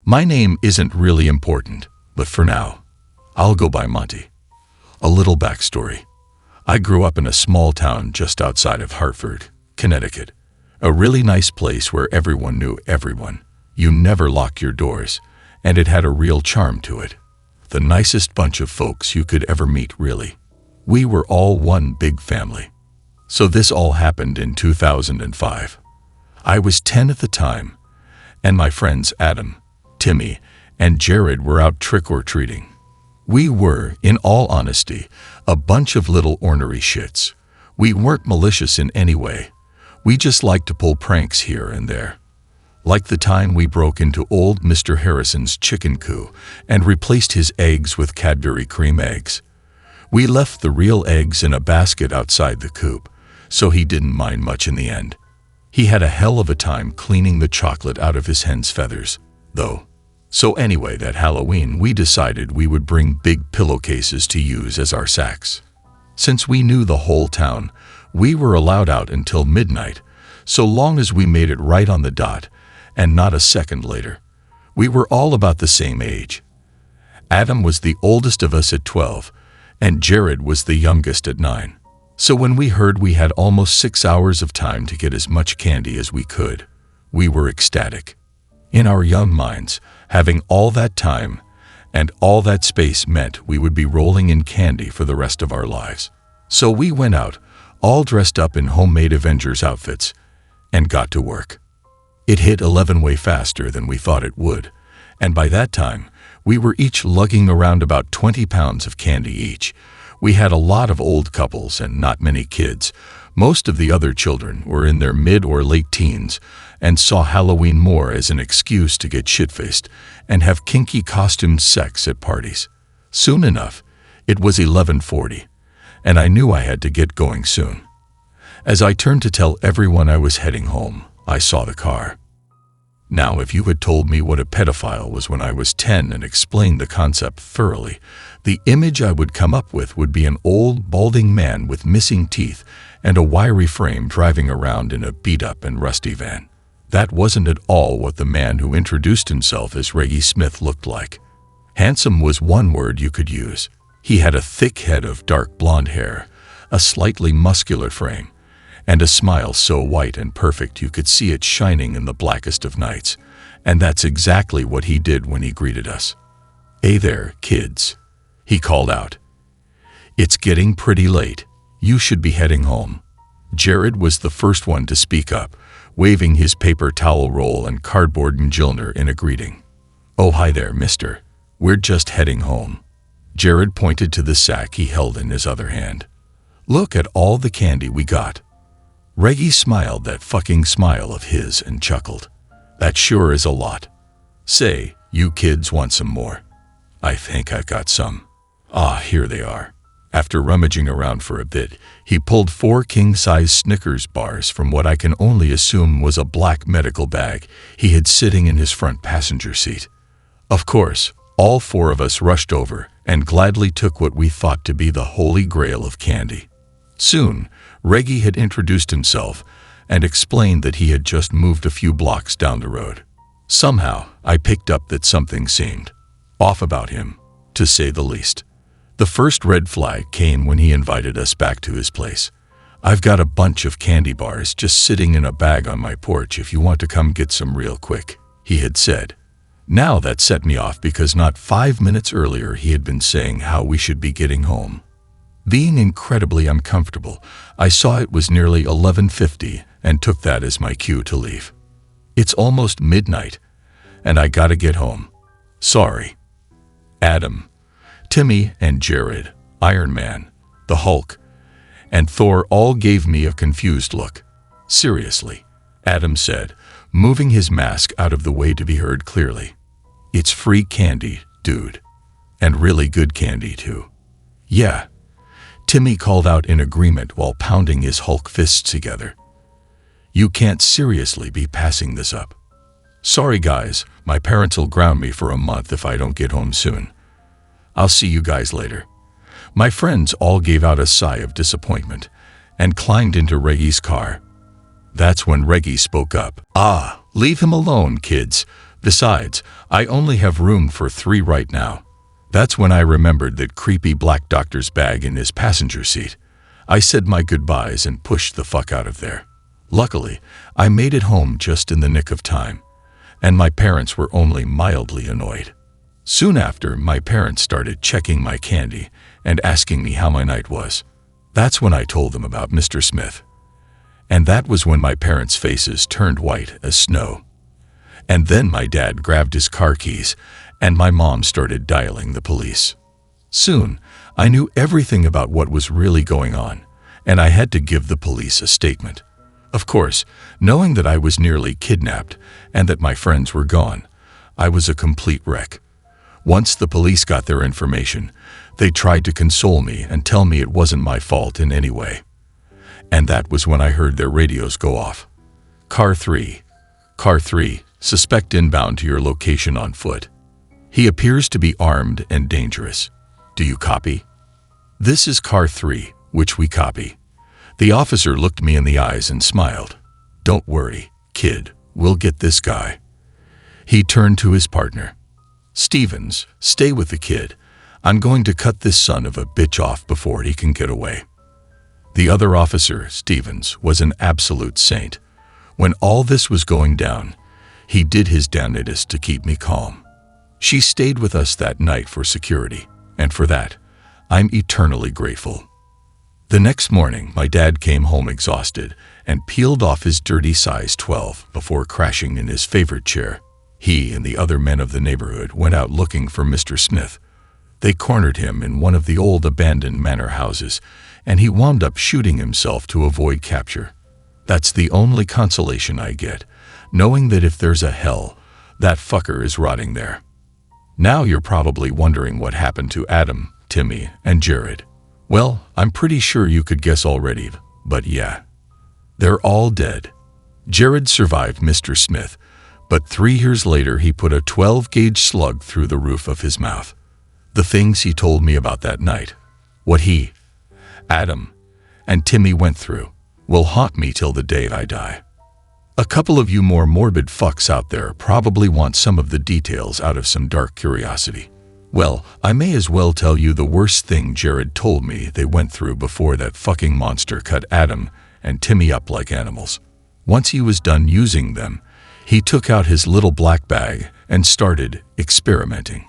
My name isn't really important, but for now, I'll go by Monty. A little backstory. I grew up in a small town just outside of Hartford, Connecticut. A really nice place where everyone knew everyone. You never locked your doors, and it had a real charm to it. The nicest bunch of folks you could ever meet, really. We were all one big family. So this all happened in 2005. I was 10 at the time, and my friends Adam, Timmy, and Jared were out trick-or-treating. We were, in all honesty, a bunch of little ornery shits. We weren't malicious in any way. We just liked to pull pranks here and there. Like the time we broke into old Mr. Harrison's chicken coop and replaced his eggs with Cadbury cream eggs. We left the real eggs in a basket outside the coop, so he didn't mind much in the end. He had a hell of a time cleaning the chocolate out of his hen's feathers, though. So anyway, that Halloween we decided we would bring big pillowcases to use as our sacks. Since we knew the whole town, we were allowed out until midnight, so long as we made it right on the dot, and not a second later. We were all about the same age. Adam was the oldest of us at 12, and Jared was the youngest at 9. So when we heard we had almost 6 hours of time to get as much candy as we could, we were ecstatic. In our young minds, having all that time and all that space meant we would be rolling in candy for the rest of our lives. So we went out, all dressed up in homemade Avengers outfits, and got to work. It hit 11 way faster than we thought it would, and by that time, we were each lugging around about 20 pounds of candy each. We had a lot of old couples and not many kids. Most of the other children were in their mid or late teens and saw Halloween more as an excuse to get shit-faced and have kinky costumed sex at parties. Soon enough, it was 11:40, and I knew I had to get going soon. As I turned to tell everyone I was heading home, I saw the car. Now, if you had told me what a pedophile was when I was 10 and explained the concept thoroughly, the image I would come up with would be an old, balding man with missing teeth and a wiry frame driving around in a beat-up and rusty van. That wasn't at all what the man who introduced himself as Reggie Smith looked like. Handsome was one word you could use. He had a thick head of dark blonde hair, a slightly muscular frame, and a smile so white and perfect you could see it shining in the blackest of nights, and that's exactly what he did when he greeted us. "Hey there, kids," he called out. "It's getting pretty late. You should be heading home." Jared was the first one to speak up, waving his paper towel roll and cardboard congealer in a greeting. "Oh, hi there, mister. We're just heading home." Jared pointed to the sack he held in his other hand. "Look at all the candy we got." Reggie smiled that fucking smile of his and chuckled. "That sure is a lot. Say, you kids want some more?" "I think I got some." "Ah, here they are." After rummaging around for a bit, he pulled 4 king-size Snickers bars from what I can only assume was a black medical bag he had sitting in his front passenger seat. Of course, all 4 of us rushed over and gladly took what we thought to be the holy grail of candy. Soon, Reggie had introduced himself and explained that he had just moved a few blocks down the road. Somehow, I picked up that something seemed off about him, to say the least. The first red flag came when he invited us back to his place. "I've got a bunch of candy bars just sitting in a bag on my porch if you want to come get some real quick," he had said. Now that set me off because not 5 minutes earlier he had been saying how we should be getting home. Being incredibly uncomfortable, I saw it was nearly 11:50 and took that as my cue to leave. It's almost midnight, and I gotta get home. Sorry. Adam, Timmy, and Jared, Iron Man, the Hulk, and Thor all gave me a confused look. "Seriously," Adam said, moving his mask out of the way to be heard clearly. "It's free candy, dude. And really good candy, too." "Yeah," Timmy called out in agreement while pounding his Hulk fists together. "You can't seriously be passing this up." "Sorry guys, my parents will ground me for a month if I don't get home soon. I'll see you guys later." My friends all gave out a sigh of disappointment and climbed into Reggie's car. That's when Reggie spoke up. "Ah, leave him alone, kids. Besides, I only have room for 3 right now. That's when I remembered that creepy black doctor's bag in his passenger seat. I said my goodbyes and pushed the fuck out of there. Luckily, I made it home just in the nick of time, and my parents were only mildly annoyed. Soon after, my parents started checking my candy and asking me how my night was. That's when I told them about Mr. Smith. And that was when my parents' faces turned white as snow. And then my dad grabbed his car keys, and my mom started dialing the police. Soon, I knew everything about what was really going on, and I had to give the police a statement. Of course, knowing that I was nearly kidnapped and that my friends were gone, I was a complete wreck. Once the police got their information, they tried to console me and tell me it wasn't my fault in any way. And that was when I heard their radios go off. Car 3. Car 3, suspect inbound to your location on foot. He appears to be armed and dangerous. Do you copy? This is Car 3, which we copy. The officer looked me in the eyes and smiled. Don't worry, kid, we'll get this guy. He turned to his partner. Stevens, stay with the kid. I'm going to cut this son of a bitch off before he can get away. The other officer, Stevens, was an absolute saint. When all this was going down, he did his damnedest to keep me calm. She stayed with us that night for security, and for that, I'm eternally grateful. The next morning, my dad came home exhausted and peeled off his dirty size 12 before crashing in his favorite chair. He and the other men of the neighborhood went out looking for Mr. Smith. They cornered him in one of the old abandoned manor houses, and he wound up shooting himself to avoid capture. That's the only consolation I get, knowing that if there's a hell, that fucker is rotting there. Now you're probably wondering what happened to Adam, Timmy, and Jared. Well, I'm pretty sure you could guess already, but yeah. They're all dead. Jared survived Mr. Smith, but 3 years later he put a 12-gauge slug through the roof of his mouth. The things he told me about that night, what he, Adam, and Timmy went through, will haunt me till the day I die. A couple of you more morbid fucks out there probably want some of the details out of some dark curiosity. Well, I may as well tell you the worst thing Jared told me they went through before that fucking monster cut Adam and Timmy up like animals. Once he was done using them, he took out his little black bag and started experimenting.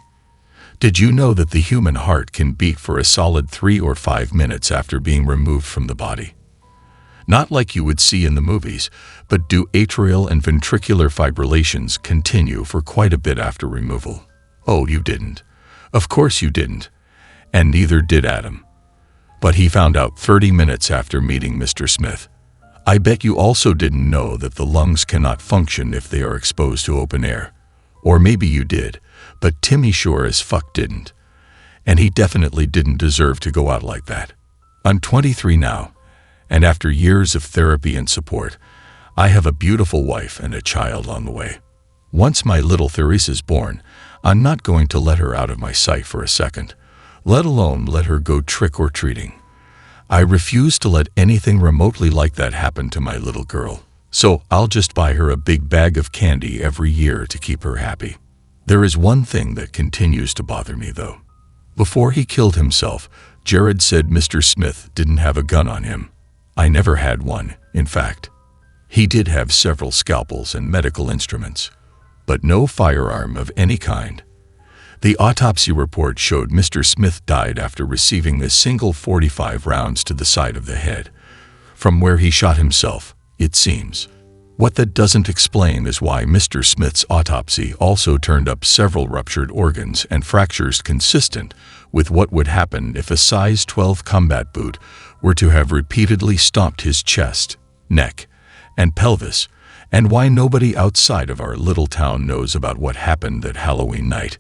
Did you know that the human heart can beat for a solid 3 or 5 minutes after being removed from the body? Not like you would see in the movies, but do atrial and ventricular fibrillations continue for quite a bit after removal? Oh, you didn't. Of course you didn't. And neither did Adam. But he found out 30 minutes after meeting Mr. Smith. I bet you also didn't know that the lungs cannot function if they are exposed to open air. Or maybe you did, but Timmy sure as fuck didn't. And he definitely didn't deserve to go out like that. I'm 23 now, and after years of therapy and support, I have a beautiful wife and a child on the way. Once my little Theresa's born, I'm not going to let her out of my sight for a second, let alone let her go trick-or-treating. I refuse to let anything remotely like that happen to my little girl, so I'll just buy her a big bag of candy every year to keep her happy. There is one thing that continues to bother me, though. Before he killed himself, Jared said Mr. Smith didn't have a gun on him. I never had one, in fact. He did have several scalpels and medical instruments, but no firearm of any kind. The autopsy report showed Mr. Smith died after receiving a single 45 rounds to the side of the head, from where he shot himself, it seems. What that doesn't explain is why Mr. Smith's autopsy also turned up several ruptured organs and fractures consistent with what would happen if a size 12 combat boot were to have repeatedly stomped his chest, neck, and pelvis, and why nobody outside of our little town knows about what happened that Halloween night.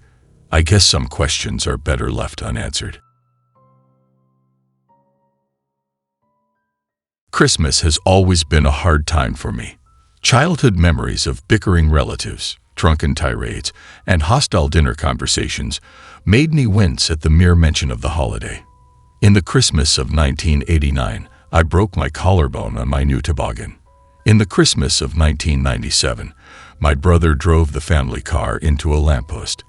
I guess some questions are better left unanswered. Christmas has always been a hard time for me. Childhood memories of bickering relatives, drunken tirades, and hostile dinner conversations made me wince at the mere mention of the holiday. In the Christmas of 1989, I broke my collarbone on my new toboggan. In the Christmas of 1997, my brother drove the family car into a lamppost.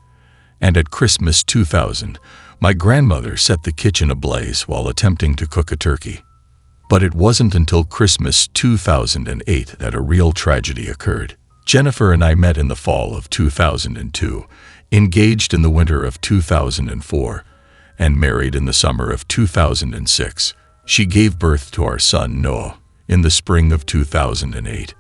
And at Christmas 2000, my grandmother set the kitchen ablaze while attempting to cook a turkey. But it wasn't until Christmas 2008 that a real tragedy occurred. Jennifer and I met in the fall of 2002, engaged in the winter of 2004, and married in the summer of 2006. She gave birth to our son Noah in the spring of 2008.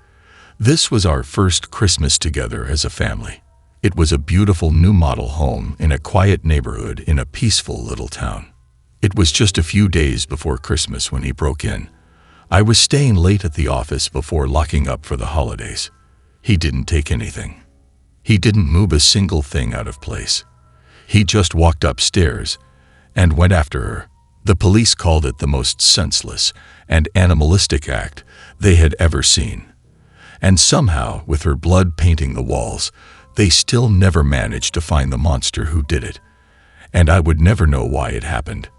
This was our first Christmas together as a family. It was a beautiful new model home in a quiet neighborhood in a peaceful little town. It was just a few days before Christmas when he broke in. I was staying late at the office before locking up for the holidays. He didn't take anything. He didn't move a single thing out of place. He just walked upstairs and went after her. The police called it the most senseless and animalistic act they had ever seen. And somehow, with her blood painting the walls, they still never managed to find the monster who did it. And I would never know why it happened.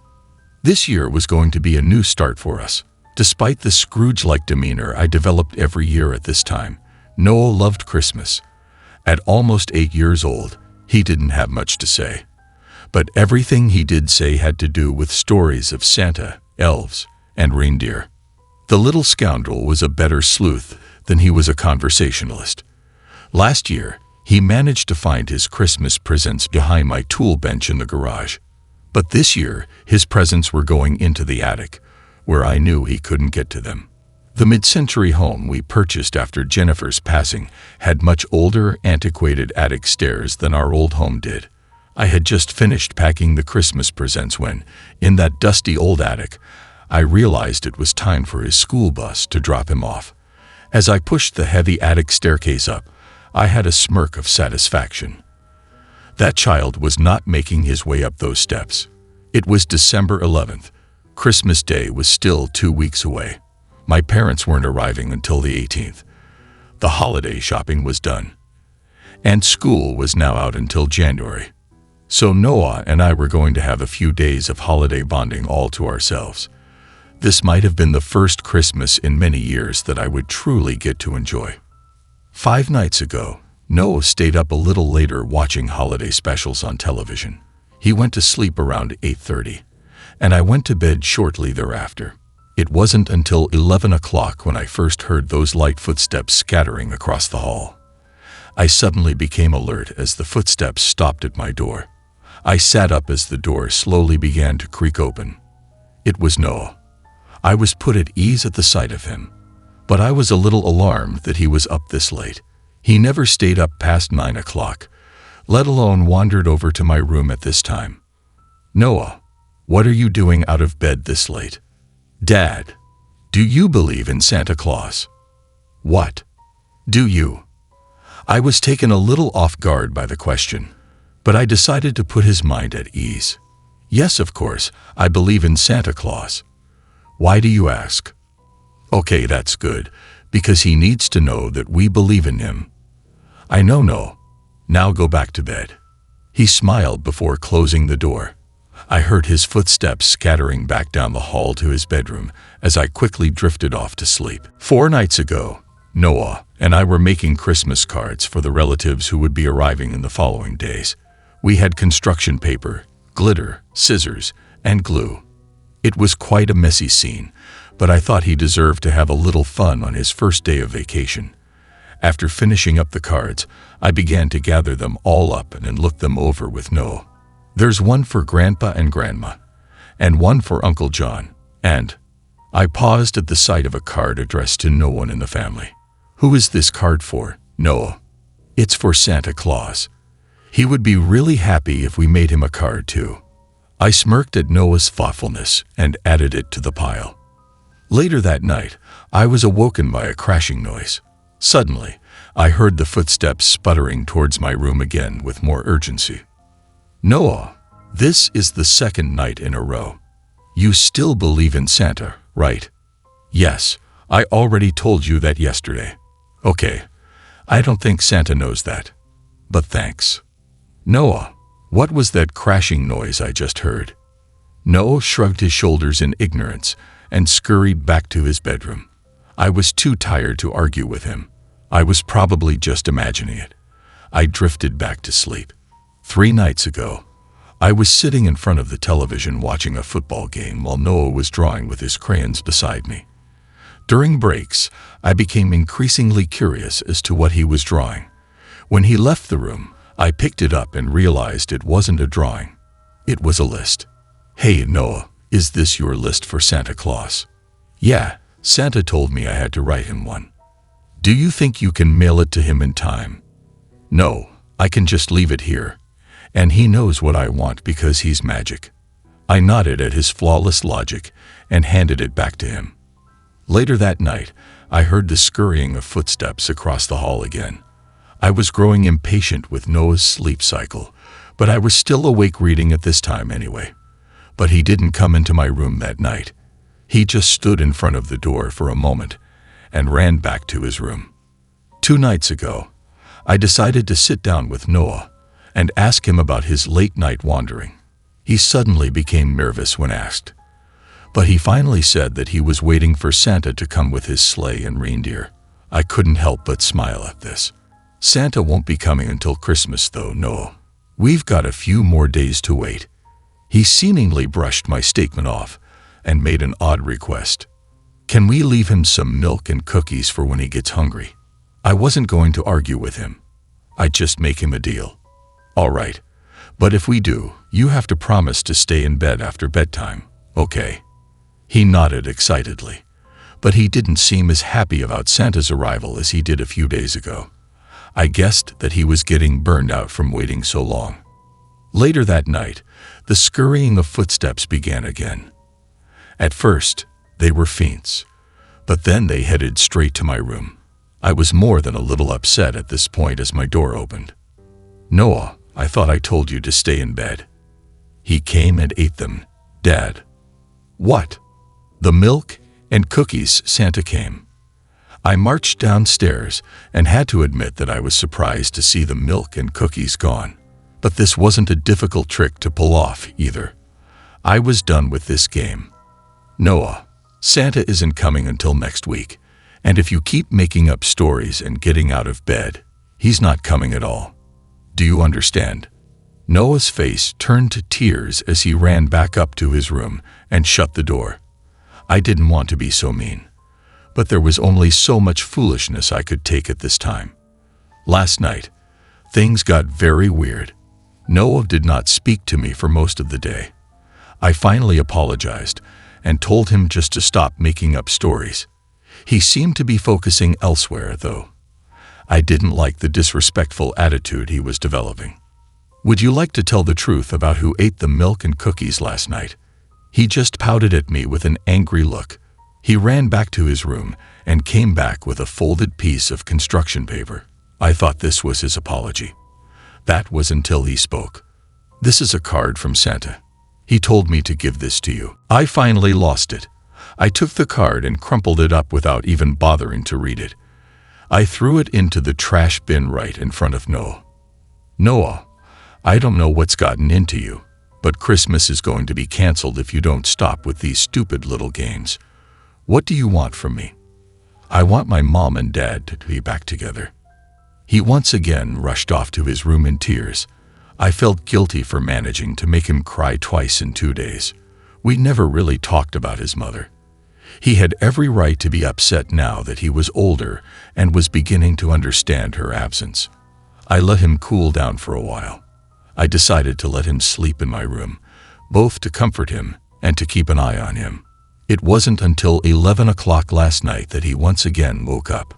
This year was going to be a new start for us. Despite the Scrooge-like demeanor I developed every year at this time, Noah loved Christmas. At almost 8 years old, he didn't have much to say. But everything he did say had to do with stories of Santa, elves, and reindeer. The little scoundrel was a better sleuth than he was a conversationalist. Last year, he managed to find his Christmas presents behind my tool bench in the garage. But this year, his presents were going into the attic, where I knew he couldn't get to them. The mid-century home we purchased after Jennifer's passing had much older, antiquated attic stairs than our old home did. I had just finished packing the Christmas presents when, in that dusty old attic, I realized it was time for his school bus to drop him off. As I pushed the heavy attic staircase up, I had a smirk of satisfaction. That child was not making his way up those steps. It was December 11th. Christmas Day was still 2 weeks away. My parents weren't arriving until the 18th. The holiday shopping was done. And school was now out until January. So Noah and I were going to have a few days of holiday bonding all to ourselves. This might have been the first Christmas in many years that I would truly get to enjoy. 5 nights ago, Noah stayed up a little later watching holiday specials on television. He went to sleep around 8:30, and I went to bed shortly thereafter. It wasn't until 11 o'clock when I first heard those light footsteps scattering across the hall. I suddenly became alert as the footsteps stopped at my door. I sat up as the door slowly began to creak open. It was Noah. I was put at ease at the sight of him, but I was a little alarmed that he was up this late. He never stayed up past 9 o'clock, let alone wandered over to my room at this time. "Noah, what are you doing out of bed this late?" "Dad, do you believe in Santa Claus?" "What? Do you?" I was taken a little off guard by the question, but I decided to put his mind at ease. "Yes, of course, I believe in Santa Claus." "Why do you ask?" "Okay, that's good, because he needs to know that we believe in him." "I know, no. Now go back to bed." He smiled before closing the door. I heard his footsteps scattering back down the hall to his bedroom as I quickly drifted off to sleep. 4 nights ago, Noah and I were making Christmas cards for the relatives who would be arriving in the following days. We had construction paper, glitter, scissors, and glue. It was quite a messy scene, but I thought he deserved to have a little fun on his first day of vacation. After finishing up the cards, I began to gather them all up and look them over with Noah. "There's one for Grandpa and Grandma, and one for Uncle John, and..." I paused at the sight of a card addressed to no one in the family. "Who is this card for, Noah?" "It's for Santa Claus. He would be really happy if we made him a card too." I smirked at Noah's thoughtfulness and added it to the pile. Later that night, I was awoken by a crashing noise. Suddenly, I heard the footsteps sputtering towards my room again with more urgency. "Noah, this is the second night in a row. You still believe in Santa, right?" "Yes, I already told you that yesterday." "Okay, I don't think Santa knows that. But thanks." "Noah, what was that crashing noise I just heard?" Noah shrugged his shoulders in ignorance and scurried back to his bedroom. I was too tired to argue with him. I was probably just imagining it. I drifted back to sleep. 3 nights ago, I was sitting in front of the television watching a football game while Noah was drawing with his crayons beside me. During breaks, I became increasingly curious as to what he was drawing. When he left the room, I picked it up and realized it wasn't a drawing. It was a list. "Hey, Noah, is this your list for Santa Claus?" "Yeah, Santa told me I had to write him one." "Do you think you can mail it to him in time?" "No, I can just leave it here. And he knows what I want because he's magic." I nodded at his flawless logic and handed it back to him. Later that night, I heard the scurrying of footsteps across the hall again. I was growing impatient with Noah's sleep cycle, but I was still awake reading at this time anyway. But he didn't come into my room that night. He just stood in front of the door for a moment and ran back to his room. 2 nights ago, I decided to sit down with Noah and ask him about his late-night wandering. He suddenly became nervous when asked, but he finally said that he was waiting for Santa to come with his sleigh and reindeer. I couldn't help but smile at this. "Santa won't be coming until Christmas though, Noah. We've got a few more days to wait." He seemingly brushed my statement off and made an odd request. "Can we leave him some milk and cookies for when he gets hungry?" I wasn't going to argue with him. I'd just make him a deal. "All right, but if we do, you have to promise to stay in bed after bedtime, okay?" He nodded excitedly, but he didn't seem as happy about Santa's arrival as he did a few days ago. I guessed that he was getting burned out from waiting so long. Later that night, the scurrying of footsteps began again. At first, they were feints, but then they headed straight to my room. I was more than a little upset at this point as my door opened. "Noah, I thought I told you to stay in bed." "He came and ate them, Dad." "What?" "The milk and cookies Santa came." I marched downstairs and had to admit that I was surprised to see the milk and cookies gone. But this wasn't a difficult trick to pull off either. I was done with this game. "Noah, Santa isn't coming until next week, and if you keep making up stories and getting out of bed, he's not coming at all. Do you understand?" Noah's face turned to tears as he ran back up to his room and shut the door. I didn't want to be so mean, but there was only so much foolishness I could take at this time. Last night, things got very weird. Noah did not speak to me for most of the day. I finally apologized and told him just to stop making up stories. He seemed to be focusing elsewhere, though. I didn't like the disrespectful attitude he was developing. "Would you like to tell the truth about who ate the milk and cookies last night?" He just pouted at me with an angry look. He ran back to his room and came back with a folded piece of construction paper. I thought this was his apology. That was until he spoke. "This is a card from Santa. He told me to give this to you." I finally lost it. I took the card and crumpled it up without even bothering to read it. I threw it into the trash bin right in front of Noah. "Noah, I don't know what's gotten into you, but Christmas is going to be canceled if you don't stop with these stupid little games. What do you want from me?" "I want my mom and dad to be back together." He once again rushed off to his room in tears. I felt guilty for managing to make him cry twice in 2 days. We never really talked about his mother. He had every right to be upset now that he was older and was beginning to understand her absence. I let him cool down for a while. I decided to let him sleep in my room, both to comfort him and to keep an eye on him. It wasn't until 11 o'clock last night that he once again woke up.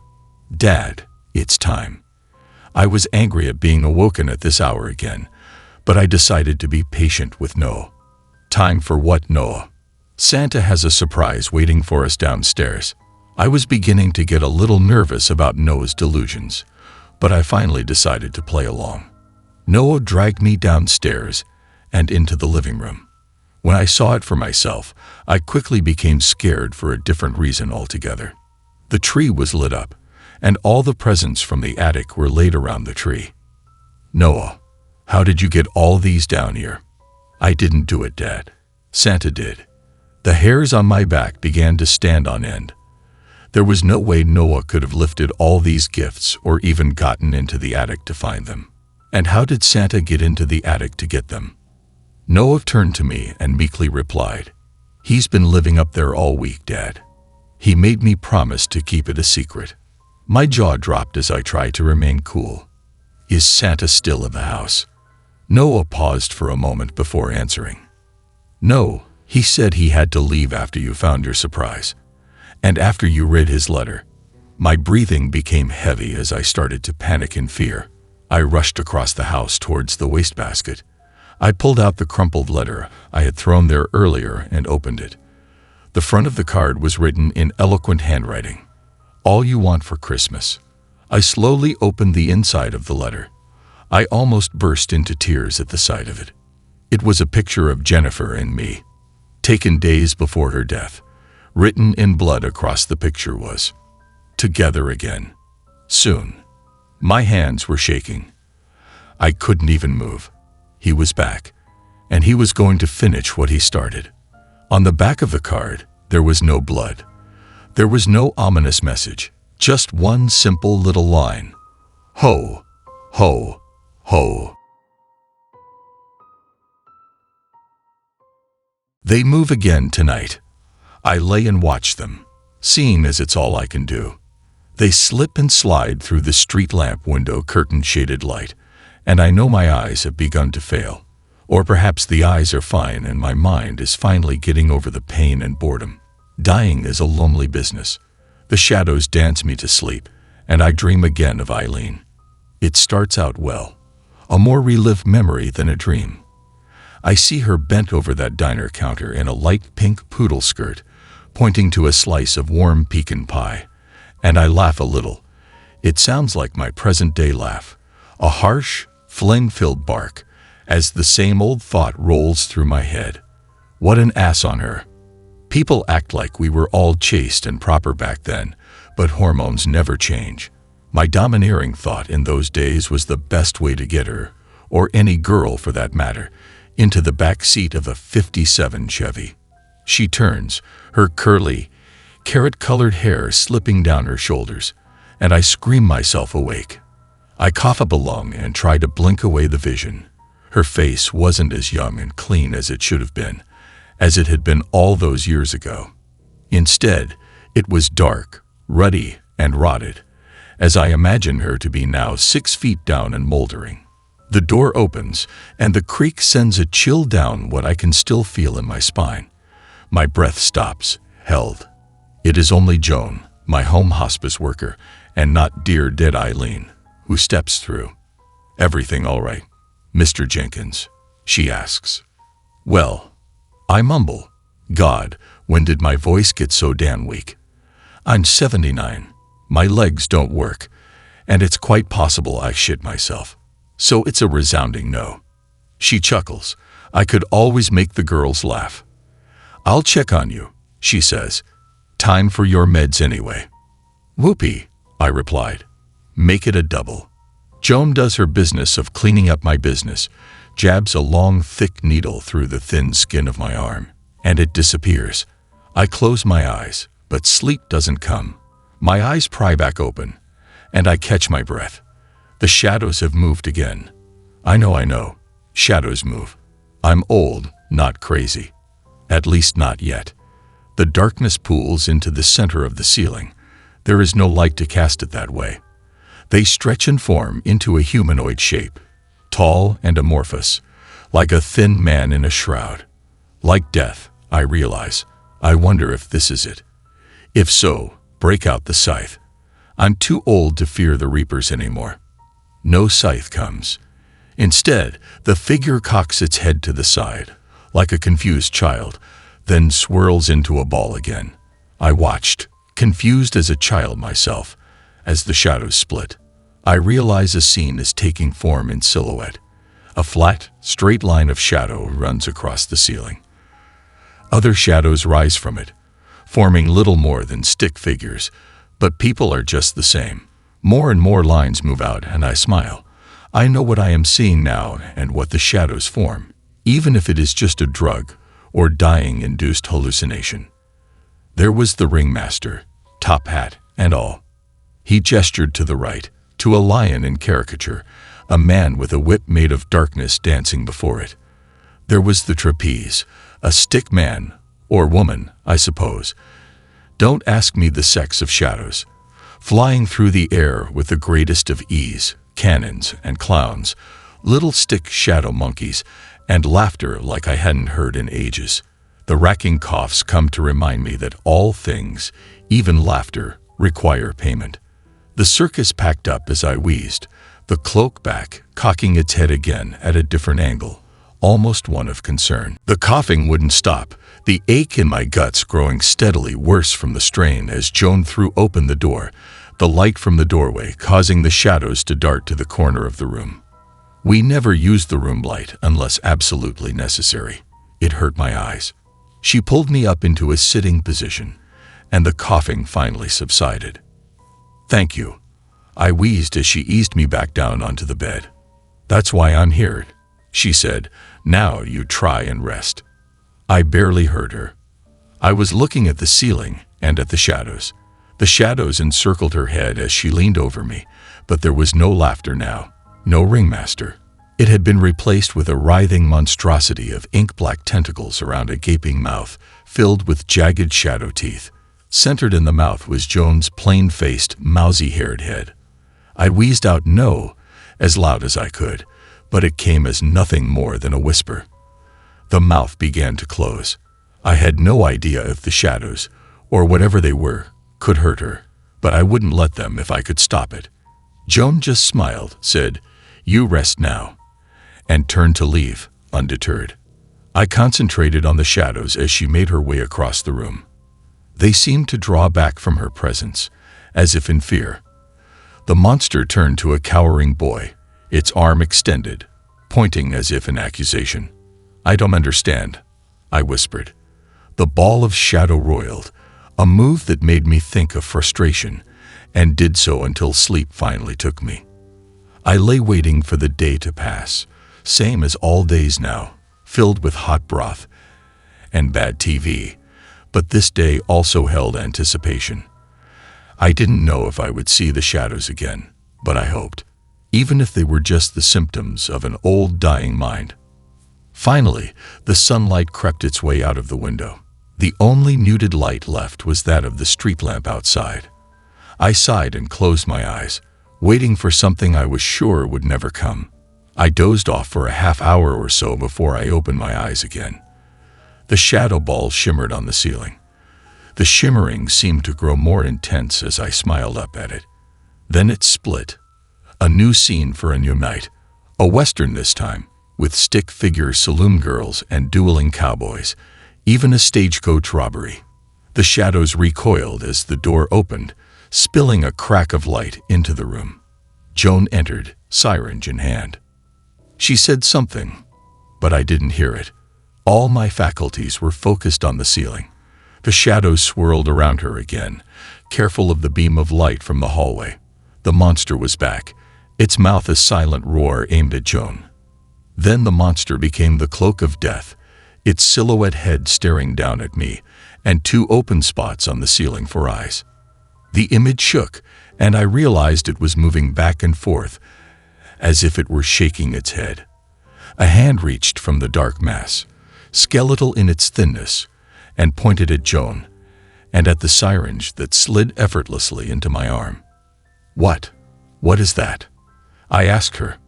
"Dad, it's time." I was angry at being awoken at this hour again, but I decided to be patient with Noah. "Time for what, Noah?" "Santa has a surprise waiting for us downstairs." I was beginning to get a little nervous about Noah's delusions, but I finally decided to play along. Noah dragged me downstairs and into the living room. When I saw it for myself, I quickly became scared for a different reason altogether. The tree was lit up, and all the presents from the attic were laid around the tree. "Noah, how did you get all these down here?" "I didn't do it, Dad. Santa did." The hairs on my back began to stand on end. There was no way Noah could have lifted all these gifts or even gotten into the attic to find them. And how did Santa get into the attic to get them? Noah turned to me and meekly replied, "He's been living up there all week, Dad. He made me promise to keep it a secret." My jaw dropped as I tried to remain cool. "Is Santa still in the house?" Noah paused for a moment before answering. "No, he said he had to leave after you found your surprise. And after you read his letter." My breathing became heavy as I started to panic in fear. I rushed across the house towards the wastebasket. I pulled out the crumpled letter I had thrown there earlier and opened it. The front of the card was written in eloquent handwriting. "All you want for Christmas." I slowly opened the inside of the letter. I almost burst into tears at the sight of it. It was a picture of Jennifer and me, taken days before her death. Written in blood across the picture was, "Together again. Soon." My hands were shaking. I couldn't even move. He was back, and he was going to finish what he started. On the back of the card, there was no blood. There was no ominous message, just one simple little line. Ho, ho, ho. They move again tonight. I lay and watch them, seeing as it's all I can do. They slip and slide through the street lamp window curtain-shaded light, and I know my eyes have begun to fail. Or perhaps the eyes are fine and my mind is finally getting over the pain and boredom. Dying is a lonely business. The shadows dance me to sleep, and I dream again of Eileen. It starts out well, a more relived memory than a dream. I see her bent over that diner counter in a light pink poodle skirt, pointing to a slice of warm pecan pie, and I laugh a little. It sounds like my present-day laugh, a harsh, flame-filled bark, as the same old thought rolls through my head. What an ass on her. People act like we were all chaste and proper back then, but hormones never change. My domineering thought in those days was the best way to get her, or any girl for that matter, into the back seat of a '57 Chevy. She turns, her curly, carrot-colored hair slipping down her shoulders, and I scream myself awake. I cough up a lung and try to blink away the vision. Her face wasn't as young and clean as it should have been, as it had been all those years ago. Instead, it was dark, ruddy, and rotted, as I imagine her to be now 6 feet down and moldering. The door opens, and the creak sends a chill down what I can still feel in my spine. My breath stops, held. It is only Joan, my home hospice worker, and not dear dead Eileen, who steps through. "Everything all right, Mr. Jenkins?" she asks. "Well," I mumble. God, when did my voice get so damn weak? I'm 79. My legs don't work, and it's quite possible I shit myself. So it's a resounding no. She chuckles. I could always make the girls laugh. "I'll check on you," she says. "Time for your meds anyway." "Whoopee," I replied. "Make it a double." Joan does her business of cleaning up my business, jabs a long, thick needle through the thin skin of my arm, and it disappears. I close my eyes, but sleep doesn't come. My eyes pry back open, and I catch my breath. The shadows have moved again. I know. Shadows move. I'm old, not crazy. At least not yet. The darkness pools into the center of the ceiling. There is no light to cast it that way. They stretch and form into a humanoid shape, tall and amorphous, like a thin man in a shroud. Like death, I realize. I wonder if this is it. If so, break out the scythe. I'm too old to fear the reapers anymore. No scythe comes. Instead, the figure cocks its head to the side, like a confused child, then swirls into a ball again. I watched, confused as a child myself, as the shadows split. I realize a scene is taking form in silhouette. A flat, straight line of shadow runs across the ceiling. Other shadows rise from it, forming little more than stick figures, but people are just the same. More and more lines move out, and I smile. I know what I am seeing now and what the shadows form, even if it is just a drug or dying-induced hallucination. There was the ringmaster, top hat and all. He gestured to the right, to a lion in caricature, a man with a whip made of darkness dancing before it. There was the trapeze, a stick man, or woman, I suppose. Don't ask me the sex of shadows. Flying through the air with the greatest of ease, cannons and clowns, little stick shadow monkeys, and laughter like I hadn't heard in ages. The racking coughs come to remind me that all things, even laughter, require payment. The circus packed up as I wheezed, the cloak back, cocking its head again at a different angle, almost one of concern. The coughing wouldn't stop, the ache in my guts growing steadily worse from the strain as Joan threw open the door, the light from the doorway causing the shadows to dart to the corner of the room. We never used the room light unless absolutely necessary. It hurt my eyes. She pulled me up into a sitting position, and the coughing finally subsided. "Thank you," I wheezed as she eased me back down onto the bed. "That's why I'm here," she said. "Now you try and rest." I barely heard her. I was looking at the ceiling and at the shadows. The shadows encircled her head as she leaned over me, but there was no laughter now, no ringmaster. It had been replaced with a writhing monstrosity of ink-black tentacles around a gaping mouth filled with jagged shadow teeth. Centered in the mouth was Joan's plain-faced, mousy-haired head. I wheezed out "no" as loud as I could, but it came as nothing more than a whisper. The mouth began to close. I had no idea if the shadows, or whatever they were, could hurt her, but I wouldn't let them if I could stop it. Joan just smiled, said, "You rest now," and turned to leave, undeterred. I concentrated on the shadows as she made her way across the room. They seemed to draw back from her presence, as if in fear. The monster turned to a cowering boy, its arm extended, pointing as if in accusation. "I don't understand," I whispered. The ball of shadow roiled, a move that made me think of frustration, and did so until sleep finally took me. I lay waiting for the day to pass, same as all days now, filled with hot broth and bad TV, but this day also held anticipation. I didn't know if I would see the shadows again, but I hoped, even if they were just the symptoms of an old dying mind. Finally, the sunlight crept its way out of the window. The only muted light left was that of the street lamp outside. I sighed and closed my eyes, waiting for something I was sure would never come. I dozed off for a half hour or so before I opened my eyes again. The shadow ball shimmered on the ceiling. The shimmering seemed to grow more intense as I smiled up at it. Then it split. A new scene for a new night. A western this time, with stick-figure saloon girls and dueling cowboys, even a stagecoach robbery. The shadows recoiled as the door opened, spilling a crack of light into the room. Joan entered, syringe in hand. She said something, but I didn't hear it. All my faculties were focused on the ceiling. The shadows swirled around her again, careful of the beam of light from the hallway. The monster was back, its mouth a silent roar aimed at Joan. Then the monster became the cloak of death, its silhouette head staring down at me, and two open spots on the ceiling for eyes. The image shook, and I realized it was moving back and forth, as if it were shaking its head. A hand reached from the dark mass, skeletal in its thinness, and pointed at Joan, and at the syringe that slid effortlessly into my arm. What is that?" I asked her.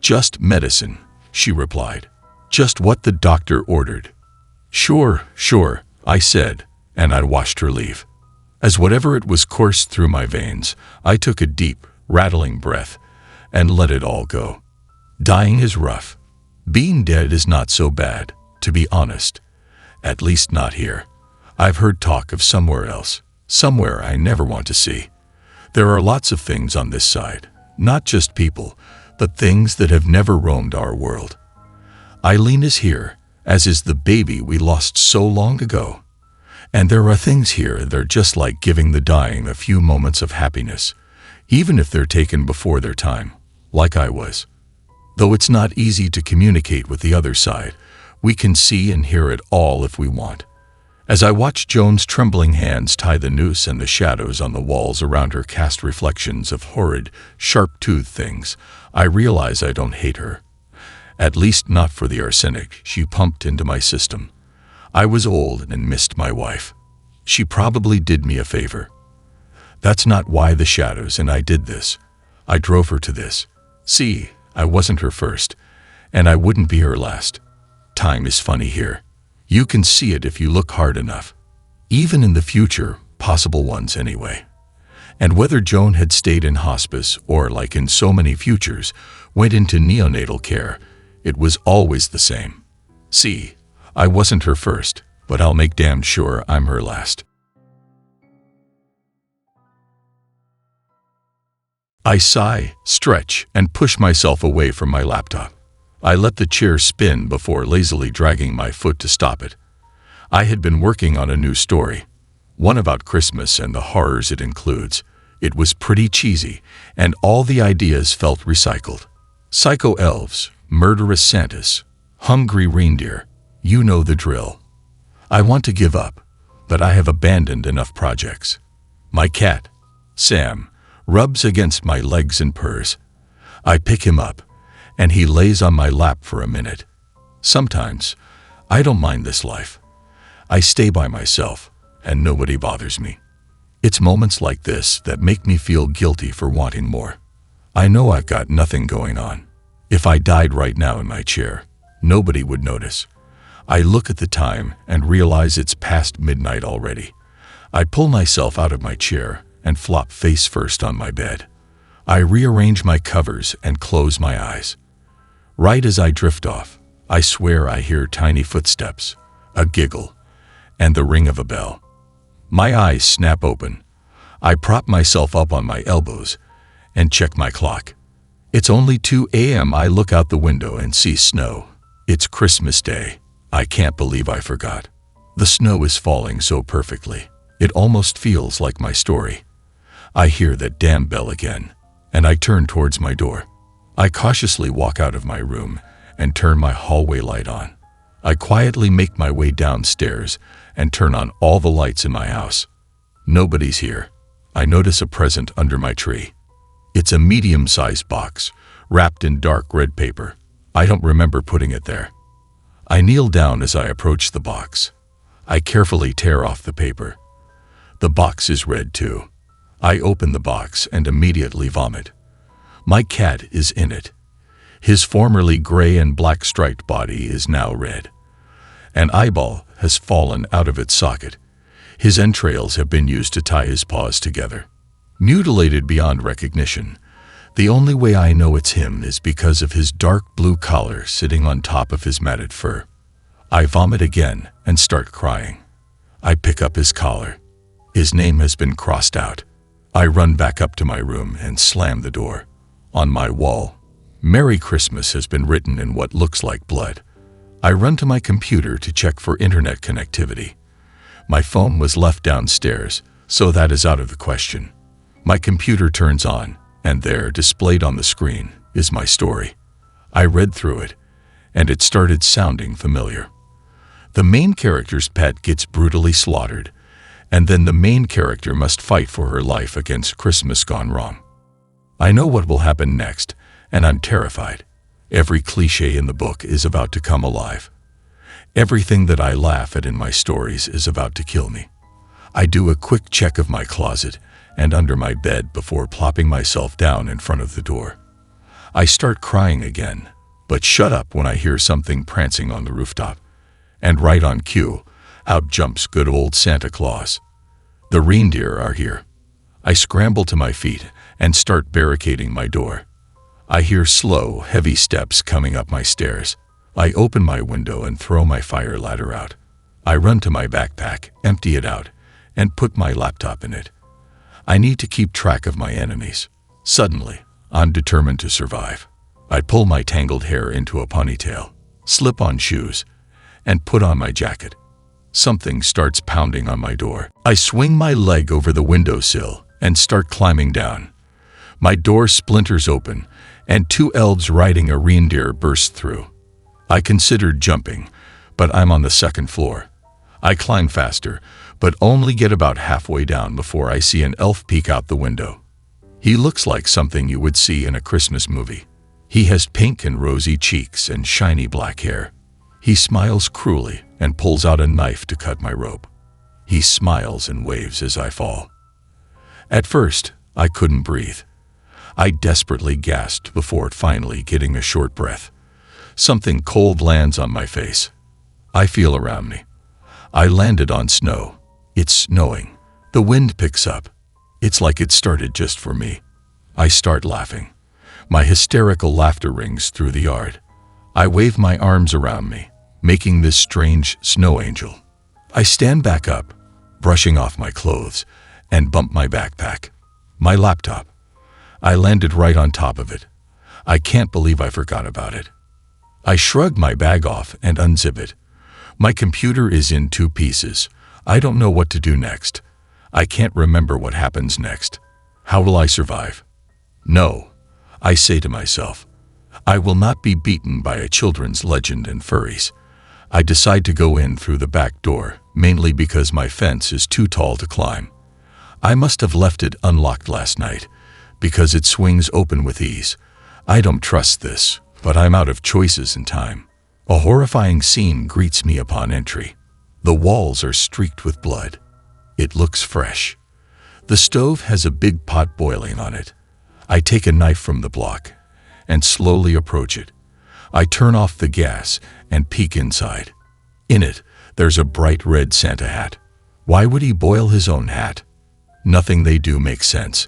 "Just medicine," she replied. "Just what the doctor ordered." Sure, I said, and I watched her leave. As whatever it was coursed through my veins, I took a deep, rattling breath and let it all go. Dying is rough. Being dead is not so bad, to be honest. At least not here. I've heard talk of somewhere else, somewhere I never want to see. There are lots of things on this side, not just people, but things that have never roamed our world. Eileen is here, as is the baby we lost so long ago. And there are things here that are just like giving the dying a few moments of happiness, even if they're taken before their time, like I was. Though it's not easy to communicate with the other side, we can see and hear it all if we want. As I watched Joan's trembling hands tie the noose and the shadows on the walls around her cast reflections of horrid, sharp-toothed things, I realize I don't hate her. At least not for the arsenic she pumped into my system. I was old and missed my wife. She probably did me a favor. That's not why the shadows and I did this. I drove her to this. See, I wasn't her first, and I wouldn't be her last. Time is funny here. You can see it if you look hard enough. Even in the future, possible ones anyway. And whether Joan had stayed in hospice or, like in so many futures, went into neonatal care, it was always the same. See, I wasn't her first, but I'll make damn sure I'm her last. I sigh, stretch, and push myself away from my laptop. I let the chair spin before lazily dragging my foot to stop it. I had been working on a new story, one about Christmas and the horrors it includes. It was pretty cheesy, and all the ideas felt recycled. Psycho elves, murderous Santas, hungry reindeer, you know the drill. I want to give up, but I have abandoned enough projects. My cat, Sam, rubs against my legs and purrs. I pick him up, and he lays on my lap for a minute. Sometimes, I don't mind this life. I stay by myself, and nobody bothers me. It's moments like this that make me feel guilty for wanting more. I know I've got nothing going on. If I died right now in my chair, nobody would notice. I look at the time and realize it's past midnight already. I pull myself out of my chair and flop face first on my bed. I rearrange my covers and close my eyes. Right as I drift off, I swear I hear tiny footsteps, a giggle, and the ring of a bell. My eyes snap open. I prop myself up on my elbows and check my clock. It's only 2 a.m. I look out the window and see snow. It's Christmas Day. I can't believe I forgot. The snow is falling so perfectly. It almost feels like my story. I hear that damn bell again, and I turn towards my door. I cautiously walk out of my room and turn my hallway light on. I quietly make my way downstairs and turn on all the lights in my house. Nobody's here. I notice a present under my tree. It's a medium-sized box, wrapped in dark red paper. I don't remember putting it there. I kneel down as I approach the box. I carefully tear off the paper. The box is red too. I open the box and immediately vomit. My cat is in it. His formerly gray and black striped body is now red. An eyeball has fallen out of its socket. His entrails have been used to tie his paws together. Mutilated beyond recognition, the only way I know it's him is because of his dark blue collar sitting on top of his matted fur. I vomit again and start crying. I pick up his collar. His name has been crossed out. I run back up to my room and slam the door. On my wall, Merry Christmas has been written in what looks like blood. I run to my computer to check for internet connectivity. My phone was left downstairs, so that is out of the question. My computer turns on, and there, displayed on the screen, is my story. I read through it, and it started sounding familiar. The main character's pet gets brutally slaughtered, and then the main character must fight for her life against Christmas gone wrong. I know what will happen next, and I'm terrified. Every cliché in the book is about to come alive. Everything that I laugh at in my stories is about to kill me. I do a quick check of my closet and under my bed before plopping myself down in front of the door. I start crying again, but shut up when I hear something prancing on the rooftop. And right on cue, out jumps good old Santa Claus. The reindeer are here. I scramble to my feet and start barricading my door. I hear slow, heavy steps coming up my stairs. I open my window and throw my fire ladder out. I run to my backpack, empty it out, and put my laptop in it. I need to keep track of my enemies. Suddenly, I'm determined to survive. I pull my tangled hair into a ponytail, slip on shoes, and put on my jacket. Something starts pounding on my door. I swing my leg over the windowsill and start climbing down. My door splinters open, and 2 elves riding a reindeer burst through. I considered jumping, but I'm on the 2nd floor. I climb faster, but only get about halfway down before I see an elf peek out the window. He looks like something you would see in a Christmas movie. He has pink and rosy cheeks and shiny black hair. He smiles cruelly and pulls out a knife to cut my rope. He smiles and waves as I fall. At first, I couldn't breathe. I desperately gasped before finally getting a short breath. Something cold lands on my face. I feel around me. I landed on snow. It's snowing. The wind picks up. It's like it started just for me. I start laughing. My hysterical laughter rings through the yard. I wave my arms around me, making this strange snow angel. I stand back up, brushing off my clothes, and bump my backpack. My laptop. I landed right on top of it. I can't believe I forgot about it. I shrug my bag off and unzip it. My computer is in 2 pieces. I don't know what to do next. I can't remember what happens next. How will I survive? No, I say to myself. I will not be beaten by a children's legend and furries. I decide to go in through the back door, mainly because my fence is too tall to climb. I must have left it unlocked last night, because it swings open with ease. I don't trust this, but I'm out of choices and time. A horrifying scene greets me upon entry. The walls are streaked with blood. It looks fresh. The stove has a big pot boiling on it. I take a knife from the block and slowly approach it. I turn off the gas and peek inside. In it, there's a bright red Santa hat. Why would he boil his own hat? Nothing they do makes sense.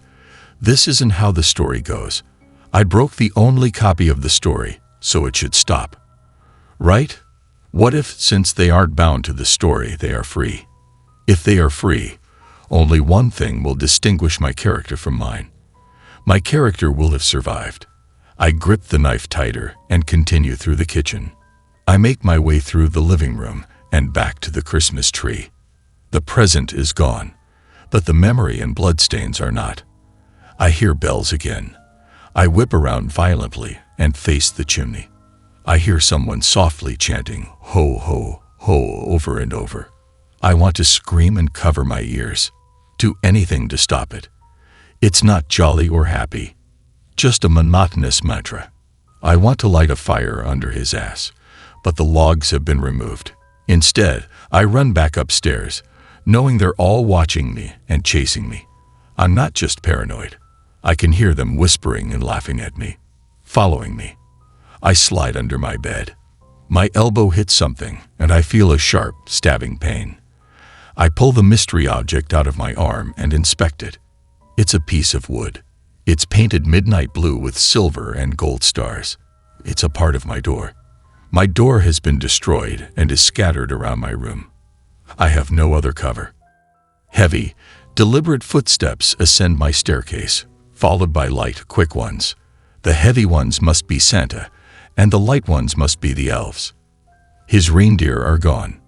This isn't how the story goes. I broke the only copy of the story, so it should stop. Right? What if, since they aren't bound to the story, they are free? If they are free, only one thing will distinguish my character from mine. My character will have survived. I grip the knife tighter and continue through the kitchen. I make my way through the living room and back to the Christmas tree. The present is gone, but the memory and bloodstains are not. I hear bells again. I whip around violently and face the chimney. I hear someone softly chanting, "Ho, ho, ho," over and over. I want to scream and cover my ears. Do anything to stop it. It's not jolly or happy, just a monotonous mantra. I want to light a fire under his ass, but the logs have been removed. Instead, I run back upstairs, knowing they're all watching me and chasing me. I'm not just paranoid. I can hear them whispering and laughing at me, following me. I slide under my bed. My elbow hits something, and I feel a sharp, stabbing pain. I pull the mystery object out of my arm and inspect it. It's a piece of wood. It's painted midnight blue with silver and gold stars. It's a part of my door. My door has been destroyed and is scattered around my room. I have no other cover. Heavy, deliberate footsteps ascend my staircase, followed by light, quick ones. The heavy ones must be Santa, and the light ones must be the elves. His reindeer are gone.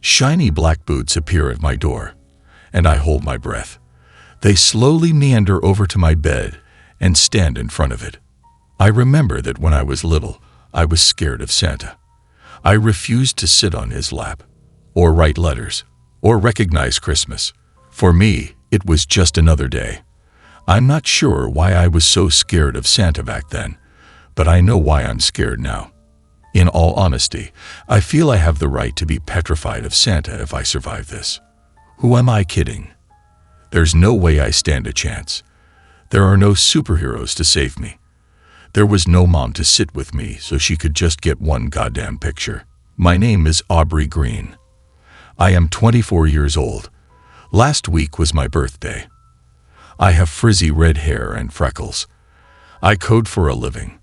Shiny black boots appear at my door, and I hold my breath. They slowly meander over to my bed and stand in front of it. I remember that when I was little, I was scared of Santa. I refused to sit on his lap, or write letters, or recognize Christmas. For me, it was just another day. I'm not sure why I was so scared of Santa back then, but I know why I'm scared now. In all honesty, I feel I have the right to be petrified of Santa if I survive this. Who am I kidding? There's no way I stand a chance. There are no superheroes to save me. There was no mom to sit with me so she could just get one goddamn picture. My name is Aubrey Green. I am 24 years old. Last week was my birthday. I have frizzy red hair and freckles. I code for a living.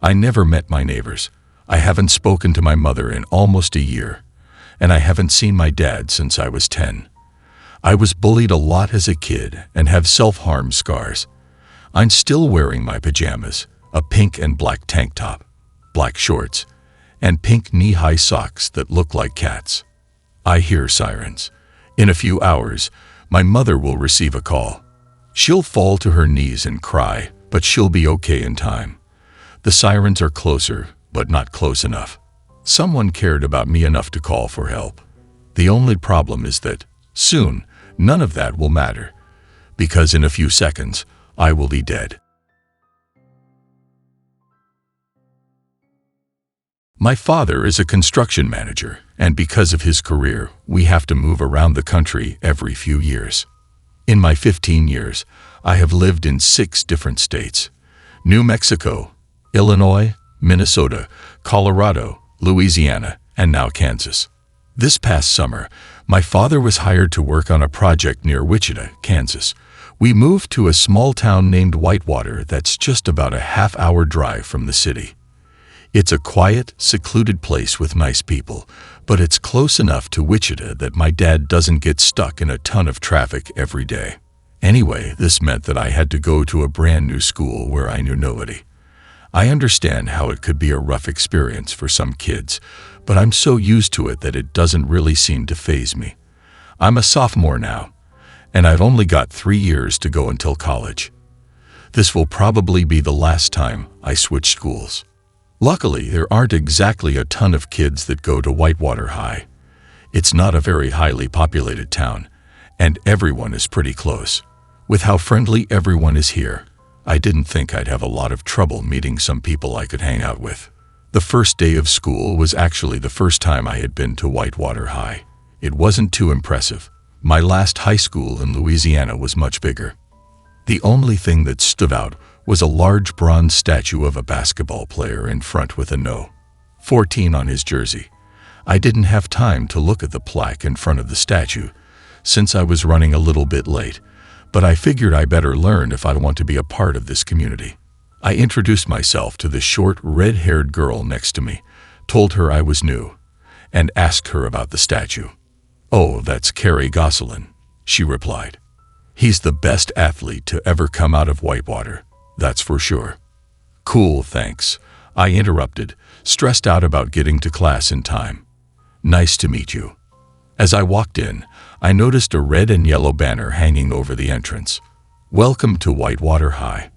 I never met my neighbors. I haven't spoken to my mother in almost a year, and I haven't seen my dad since I was 10. I was bullied a lot as a kid and have self-harm scars. I'm still wearing my pajamas, a pink and black tank top, black shorts, and pink knee-high socks that look like cats. I hear sirens. In a few hours, my mother will receive a call. She'll fall to her knees and cry, but she'll be okay in time. The sirens are closer, but not close enough. Someone cared about me enough to call for help. The only problem is that, soon, none of that will matter, because in a few seconds, I will be dead. My father is a construction manager, and because of his career, we have to move around the country every few years. In my 15 years, I have lived in 6 different states: New Mexico, Illinois, Minnesota, Colorado, Louisiana, and now Kansas. This past summer, my father was hired to work on a project near Wichita, Kansas. We moved to a small town named Whitewater that's just about a half-hour drive from the city. It's a quiet, secluded place with nice people, but it's close enough to Wichita that my dad doesn't get stuck in a ton of traffic every day. Anyway, this meant that I had to go to a brand new school where I knew nobody. I understand how it could be a rough experience for some kids, but I'm so used to it that it doesn't really seem to faze me. I'm a sophomore now, and I've only got 3 years to go until college. This will probably be the last time I switch schools. Luckily, there aren't exactly a ton of kids that go to Whitewater High. It's not a very highly populated town, and everyone is pretty close. With how friendly everyone is here, I didn't think I'd have a lot of trouble meeting some people I could hang out with. The first day of school was actually the first time I had been to Whitewater High. It wasn't too impressive. My last high school in Louisiana was much bigger. The only thing that stood out was a large bronze statue of a basketball player in front with a No. 14 on his jersey. I didn't have time to look at the plaque in front of the statue, since I was running a little bit late, but I figured I better learn if I want to be a part of this community. I introduced myself to the short, red-haired girl next to me, told her I was new, and asked her about the statue. "Oh, that's Kerry Gosselin," she replied. "He's the best athlete to ever come out of Whitewater, that's for sure." "Cool, thanks," I interrupted, stressed out about getting to class in time. "Nice to meet you." As I walked in, I noticed a red and yellow banner hanging over the entrance. "Welcome to Whitewater High,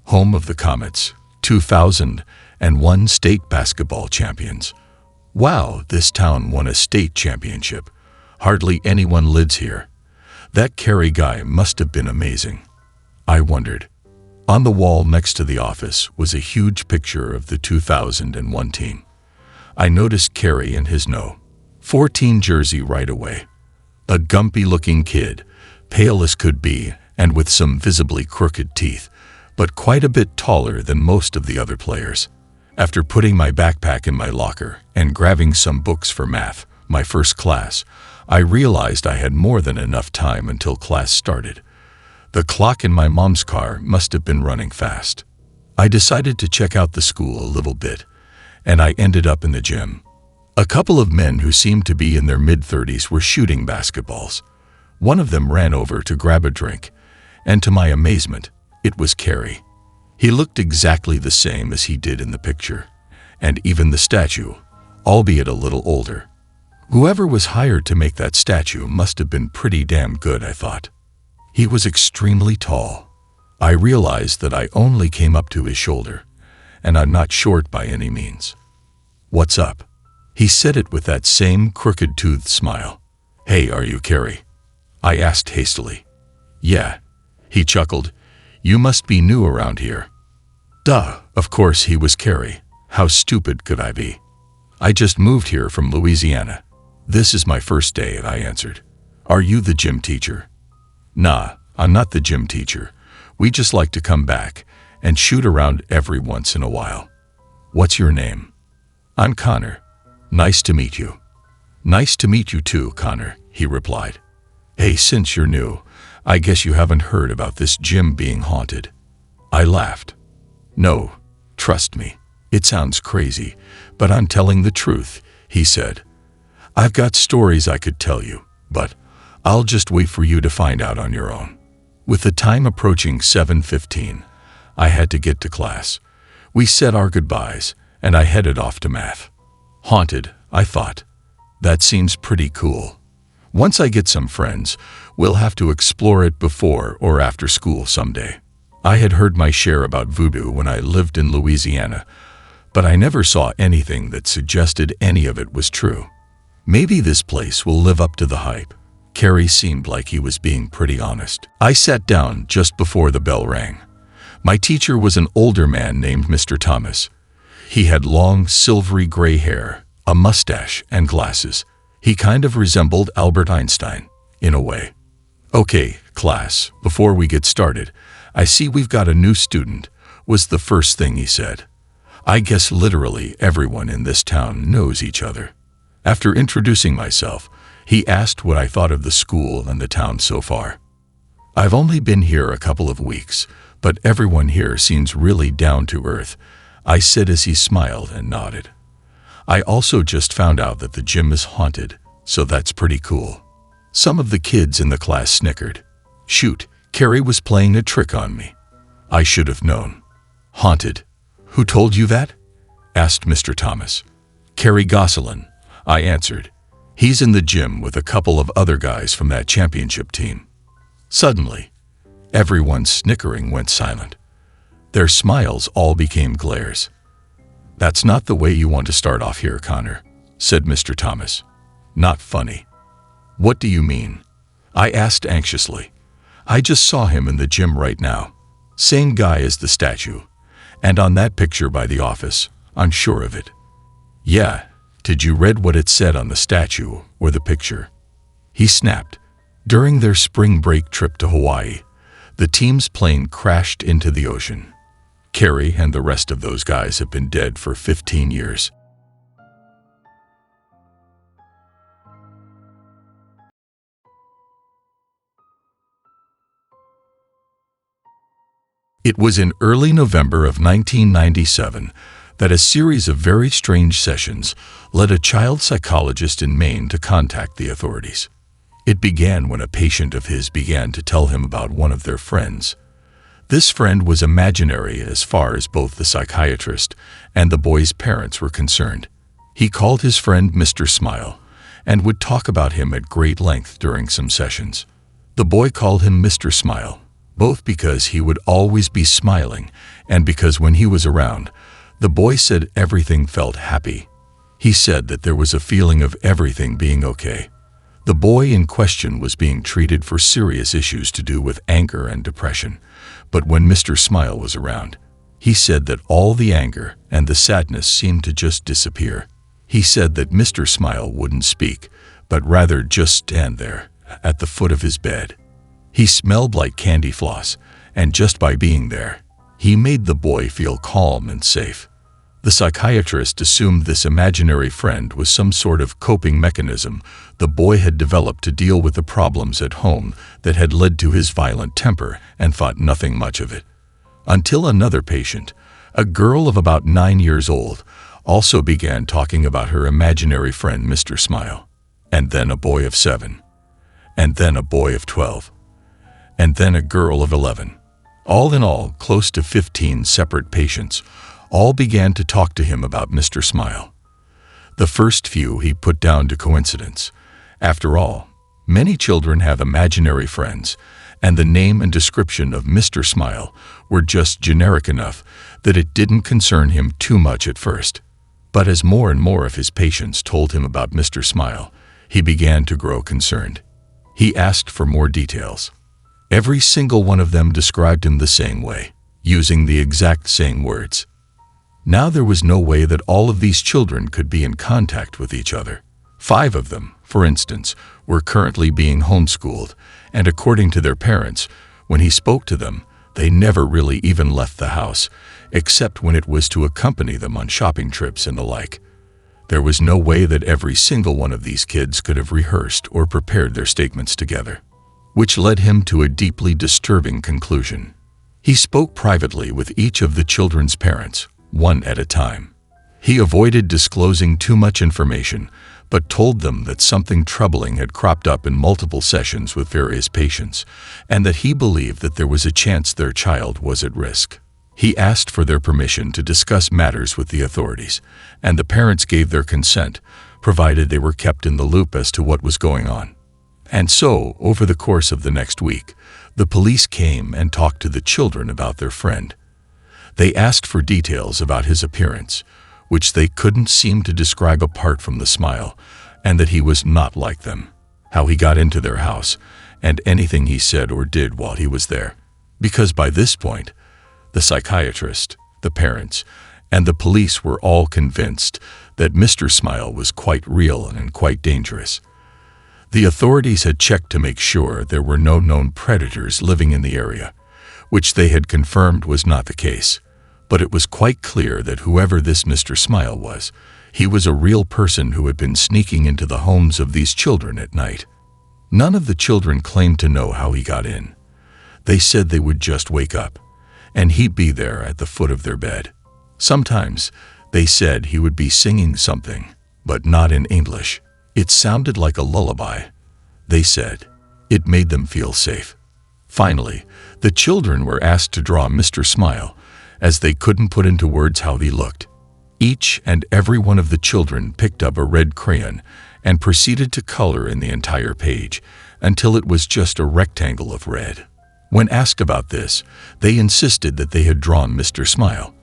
home of the Comets, 2001 state basketball champions." Wow, this town won a state championship. Hardly anyone lives here. That Kerry guy must have been amazing, I wondered. On the wall next to the office was a huge picture of the 2001 team. I noticed Kerry in his No. 14 jersey right away. A gumpy-looking kid, pale as could be and with some visibly crooked teeth, but quite a bit taller than most of the other players. After putting my backpack in my locker and grabbing some books for math, my first class, I realized I had more than enough time until class started. The clock in my mom's car must have been running fast. I decided to check out the school a little bit, and I ended up in the gym. A couple of men who seemed to be in their mid-30s were shooting basketballs. One of them ran over to grab a drink, and to my amazement, it was Kerry. He looked exactly the same as he did in the picture, and even the statue, albeit a little older. Whoever was hired to make that statue must have been pretty damn good, I thought. He was extremely tall. I realized that I only came up to his shoulder, and I'm not short by any means. "What's up?" He said it with that same crooked-toothed smile. "Hey, are you Kerry?" I asked hastily. "Yeah," he chuckled. "You must be new around here." Duh, of course he was Kerry. How stupid could I be? "I just moved here from Louisiana. This is my first day," I answered. "Are you the gym teacher?" "Nah, I'm not the gym teacher. We just like to come back and shoot around every once in a while." "What's your name?" "I'm Connor. Nice to meet you." "Nice to meet you too, Connor," he replied. "Hey, since you're new, I guess you haven't heard about this gym being haunted." I laughed. "No, trust me, it sounds crazy, but I'm telling the truth," he said. "I've got stories I could tell you, but I'll just wait for you to find out on your own." With the time approaching 7:15, I had to get to class. We said our goodbyes, and I headed off to math. Haunted, I thought. That seems pretty cool. Once I get some friends, we'll have to explore it before or after school someday. I had heard my share about voodoo when I lived in Louisiana, but I never saw anything that suggested any of it was true. Maybe this place will live up to the hype. Carrie seemed like he was being pretty honest. I sat down just before the bell rang. My teacher was an older man named Mr. Thomas. He had long, silvery gray hair, a mustache, and glasses. He kind of resembled Albert Einstein, in a way. "Okay, class, before we get started, I see we've got a new student," was the first thing he said. I guess literally everyone in this town knows each other. After introducing myself, he asked what I thought of the school and the town so far. "I've only been here a couple of weeks, but everyone here seems really down to earth," I said as he smiled and nodded. "I also just found out that the gym is haunted, so that's pretty cool." Some of the kids in the class snickered. Shoot, Carrie was playing a trick on me. I should have known. "Haunted? Who told you that?" asked Mr. Thomas. "Carrie Gosselin," I answered. "He's in the gym with a couple of other guys from that championship team." Suddenly, everyone's snickering went silent. Their smiles all became glares. "That's not the way you want to start off here, Connor," said Mr. Thomas. "Not funny." "What do you mean?" I asked anxiously. "I just saw him in the gym right now. Same guy as the statue. And on that picture by the office, I'm sure of it." "Yeah, did you read what it said on the statue or the picture?" He snapped. During their spring break trip to Hawaii, the team's plane crashed into the ocean. Carrie and the rest of those guys have been dead for 15 years. It was in early November of 1997 that a series of very strange sessions led a child psychologist in Maine to contact the authorities. It began when a patient of his began to tell him about one of their friends. This friend was imaginary as far as both the psychiatrist and the boy's parents were concerned. He called his friend Mr. Smile and would talk about him at great length during some sessions. The boy called him Mr. Smile, both because he would always be smiling and because when he was around, the boy said everything felt happy. He said that there was a feeling of everything being okay. The boy in question was being treated for serious issues to do with anger and depression, but when Mr. Smile was around, he said that all the anger and the sadness seemed to just disappear. He said that Mr. Smile wouldn't speak, but rather just stand there, at the foot of his bed. He smelled like candy floss, and just by being there, he made the boy feel calm and safe. The psychiatrist assumed this imaginary friend was some sort of coping mechanism the boy had developed to deal with the problems at home that had led to his violent temper, and thought nothing much of it. Until another patient, a girl of about 9 years old, also began talking about her imaginary friend Mr. Smile, and then a boy of 7, and then a boy of 12, and then a girl of 11. All in all, close to 15 separate patients all began to talk to him about Mr. Smile. The first few he put down to coincidence. After all, many children have imaginary friends, and the name and description of Mr. Smile were just generic enough that it didn't concern him too much at first. But as more and more of his patients told him about Mr. Smile, he began to grow concerned. He asked for more details. Every single one of them described him the same way, using the exact same words. Now there was no way that all of these children could be in contact with each other. 5 of them, for instance, were currently being homeschooled, and according to their parents, when he spoke to them, they never really even left the house, except when it was to accompany them on shopping trips and the like. There was no way that every single one of these kids could have rehearsed or prepared their statements together, which led him to a deeply disturbing conclusion. He spoke privately with each of the children's parents, one at a time. He avoided disclosing too much information, but told them that something troubling had cropped up in multiple sessions with various patients, and that he believed that there was a chance their child was at risk. He asked for their permission to discuss matters with the authorities, and the parents gave their consent, provided they were kept in the loop as to what was going on. And so, over the course of the next week, the police came and talked to the children about their friend. They asked for details about his appearance, which they couldn't seem to describe apart from the smile, and that he was not like them, how he got into their house, and anything he said or did while he was there. Because by this point, the psychiatrist, the parents, and the police were all convinced that Mr. Smile was quite real and quite dangerous. The authorities had checked to make sure there were no known predators living in the area, which they had confirmed was not the case. But it was quite clear that whoever this Mr. Smile was, he was a real person who had been sneaking into the homes of these children at night. None of the children claimed to know how he got in. They said they would just wake up, and he'd be there at the foot of their bed. Sometimes, they said he would be singing something, but not in English. It sounded like a lullaby. They said it made them feel safe. Finally, the children were asked to draw Mr. Smile, as they couldn't put into words how he looked. Each and every one of the children picked up a red crayon and proceeded to color in the entire page until it was just a rectangle of red. When asked about this, they insisted that they had drawn Mr. Smile.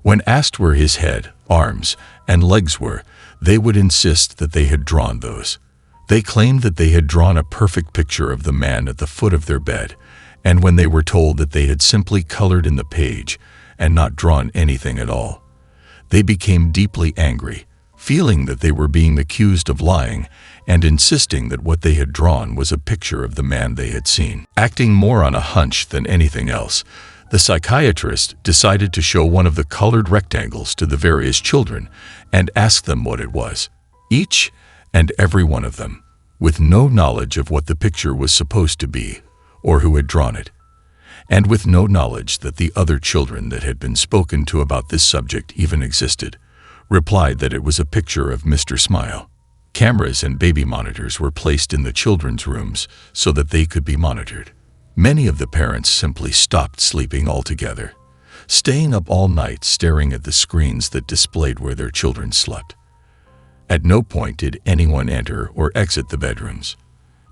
When asked where his head, arms, and legs were, they would insist that they had drawn those. They claimed that they had drawn a perfect picture of the man at the foot of their bed, and when they were told that they had simply colored in the page and not drawn anything at all, they became deeply angry, feeling that they were being accused of lying and insisting that what they had drawn was a picture of the man they had seen. Acting more on a hunch than anything else, the psychiatrist decided to show one of the colored rectangles to the various children and ask them what it was. Each and every one of them, with no knowledge of what the picture was supposed to be or who had drawn it, and with no knowledge that the other children that had been spoken to about this subject even existed, replied that it was a picture of Mr. Smile. Cameras and baby monitors were placed in the children's rooms so that they could be monitored. Many of the parents simply stopped sleeping altogether, staying up all night staring at the screens that displayed where their children slept. At no point did anyone enter or exit the bedrooms.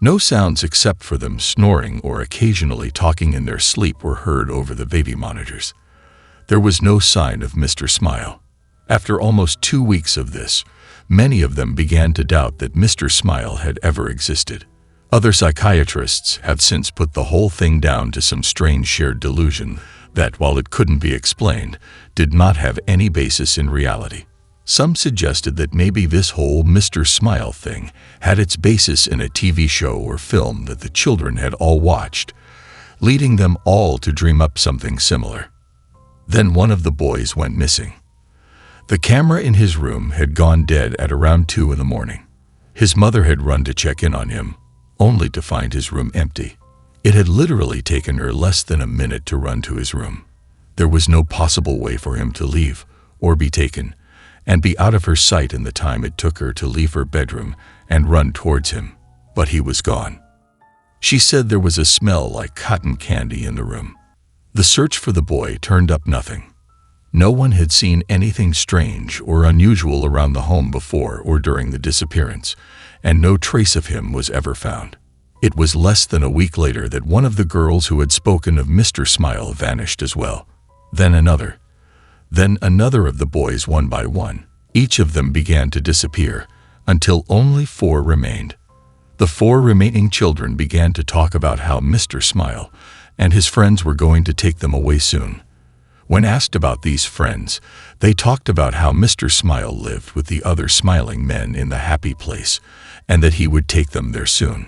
No sounds except for them snoring or occasionally talking in their sleep were heard over the baby monitors. There was no sign of Mr. Smile. After almost 2 weeks of this, many of them began to doubt that Mr. Smile had ever existed. Other psychiatrists have since put the whole thing down to some strange shared delusion that, while it couldn't be explained, did not have any basis in reality. Some suggested that maybe this whole Mr. Smile thing had its basis in a TV show or film that the children had all watched, leading them all to dream up something similar. Then one of the boys went missing. The camera in his room had gone dead at around 2 in the morning. His mother had run to check in on him, only to find his room empty. It had literally taken her less than a minute to run to his room. There was no possible way for him to leave or be taken and be out of her sight in the time it took her to leave her bedroom and run towards him, but he was gone. She said there was a smell like cotton candy in the room. The search for the boy turned up nothing. No one had seen anything strange or unusual around the home before or during the disappearance, and no trace of him was ever found. It was less than a week later that one of the girls who had spoken of Mr. Smile vanished as well. Then another of the boys, one by one. Each of them began to disappear until only 4 remained. The 4 remaining children began to talk about how Mr. Smile and his friends were going to take them away soon. When asked about these friends, they talked about how Mr. Smile lived with the other smiling men in the happy place and that he would take them there soon.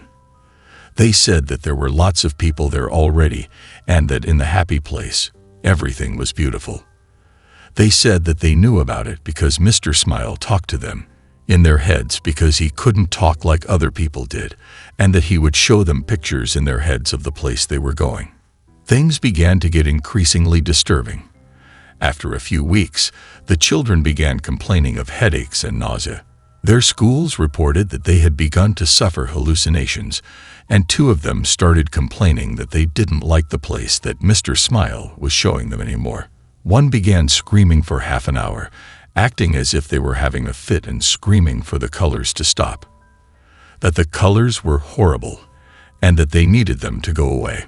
They said that there were lots of people there already and that in the happy place, everything was beautiful. They said that they knew about it because Mr. Smile talked to them in their heads because he couldn't talk like other people did, and that he would show them pictures in their heads of the place they were going. Things began to get increasingly disturbing. After a few weeks, the children began complaining of headaches and nausea. Their schools reported that they had begun to suffer hallucinations, and 2 of them started complaining that they didn't like the place that Mr. Smile was showing them anymore. One began screaming for half an hour, acting as if they were having a fit and screaming for the colors to stop. That the colors were horrible, and that they needed them to go away.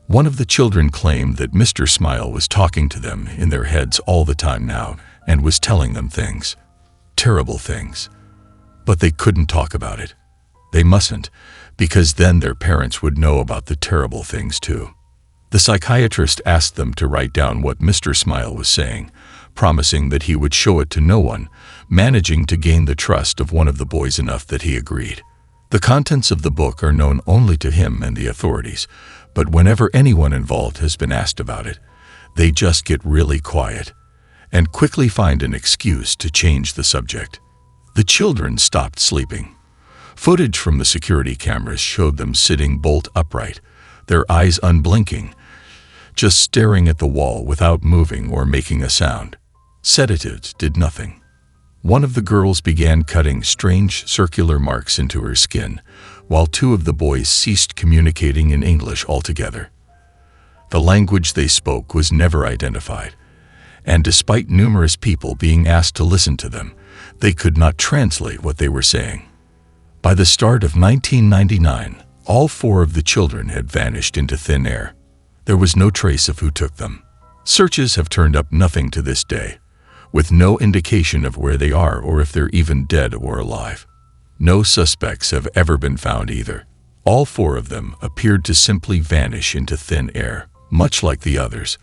One of the children claimed that Mr. Smile was talking to them in their heads all the time now and was telling them things. Terrible things. But they couldn't talk about it. They mustn't, because then their parents would know about the terrible things too. The psychiatrist asked them to write down what Mr. Smile was saying, promising that he would show it to no one, managing to gain the trust of one of the boys enough that he agreed. The contents of the book are known only to him and the authorities, but whenever anyone involved has been asked about it, they just get really quiet and quickly find an excuse to change the subject. The children stopped sleeping. Footage from the security cameras showed them sitting bolt upright, their eyes unblinking, just staring at the wall without moving or making a sound. Sedatives did nothing. One of the girls began cutting strange circular marks into her skin, while two of the boys ceased communicating in English altogether. The language they spoke was never identified, and despite numerous people being asked to listen to them, they could not translate what they were saying. By the start of 1999, all 4 of the children had vanished into thin air. There was no trace of who took them. Searches have turned up nothing to this day, with no indication of where they are or if they're even dead or alive. No suspects have ever been found either. All 4 of them appeared to simply vanish into thin air, much like the others,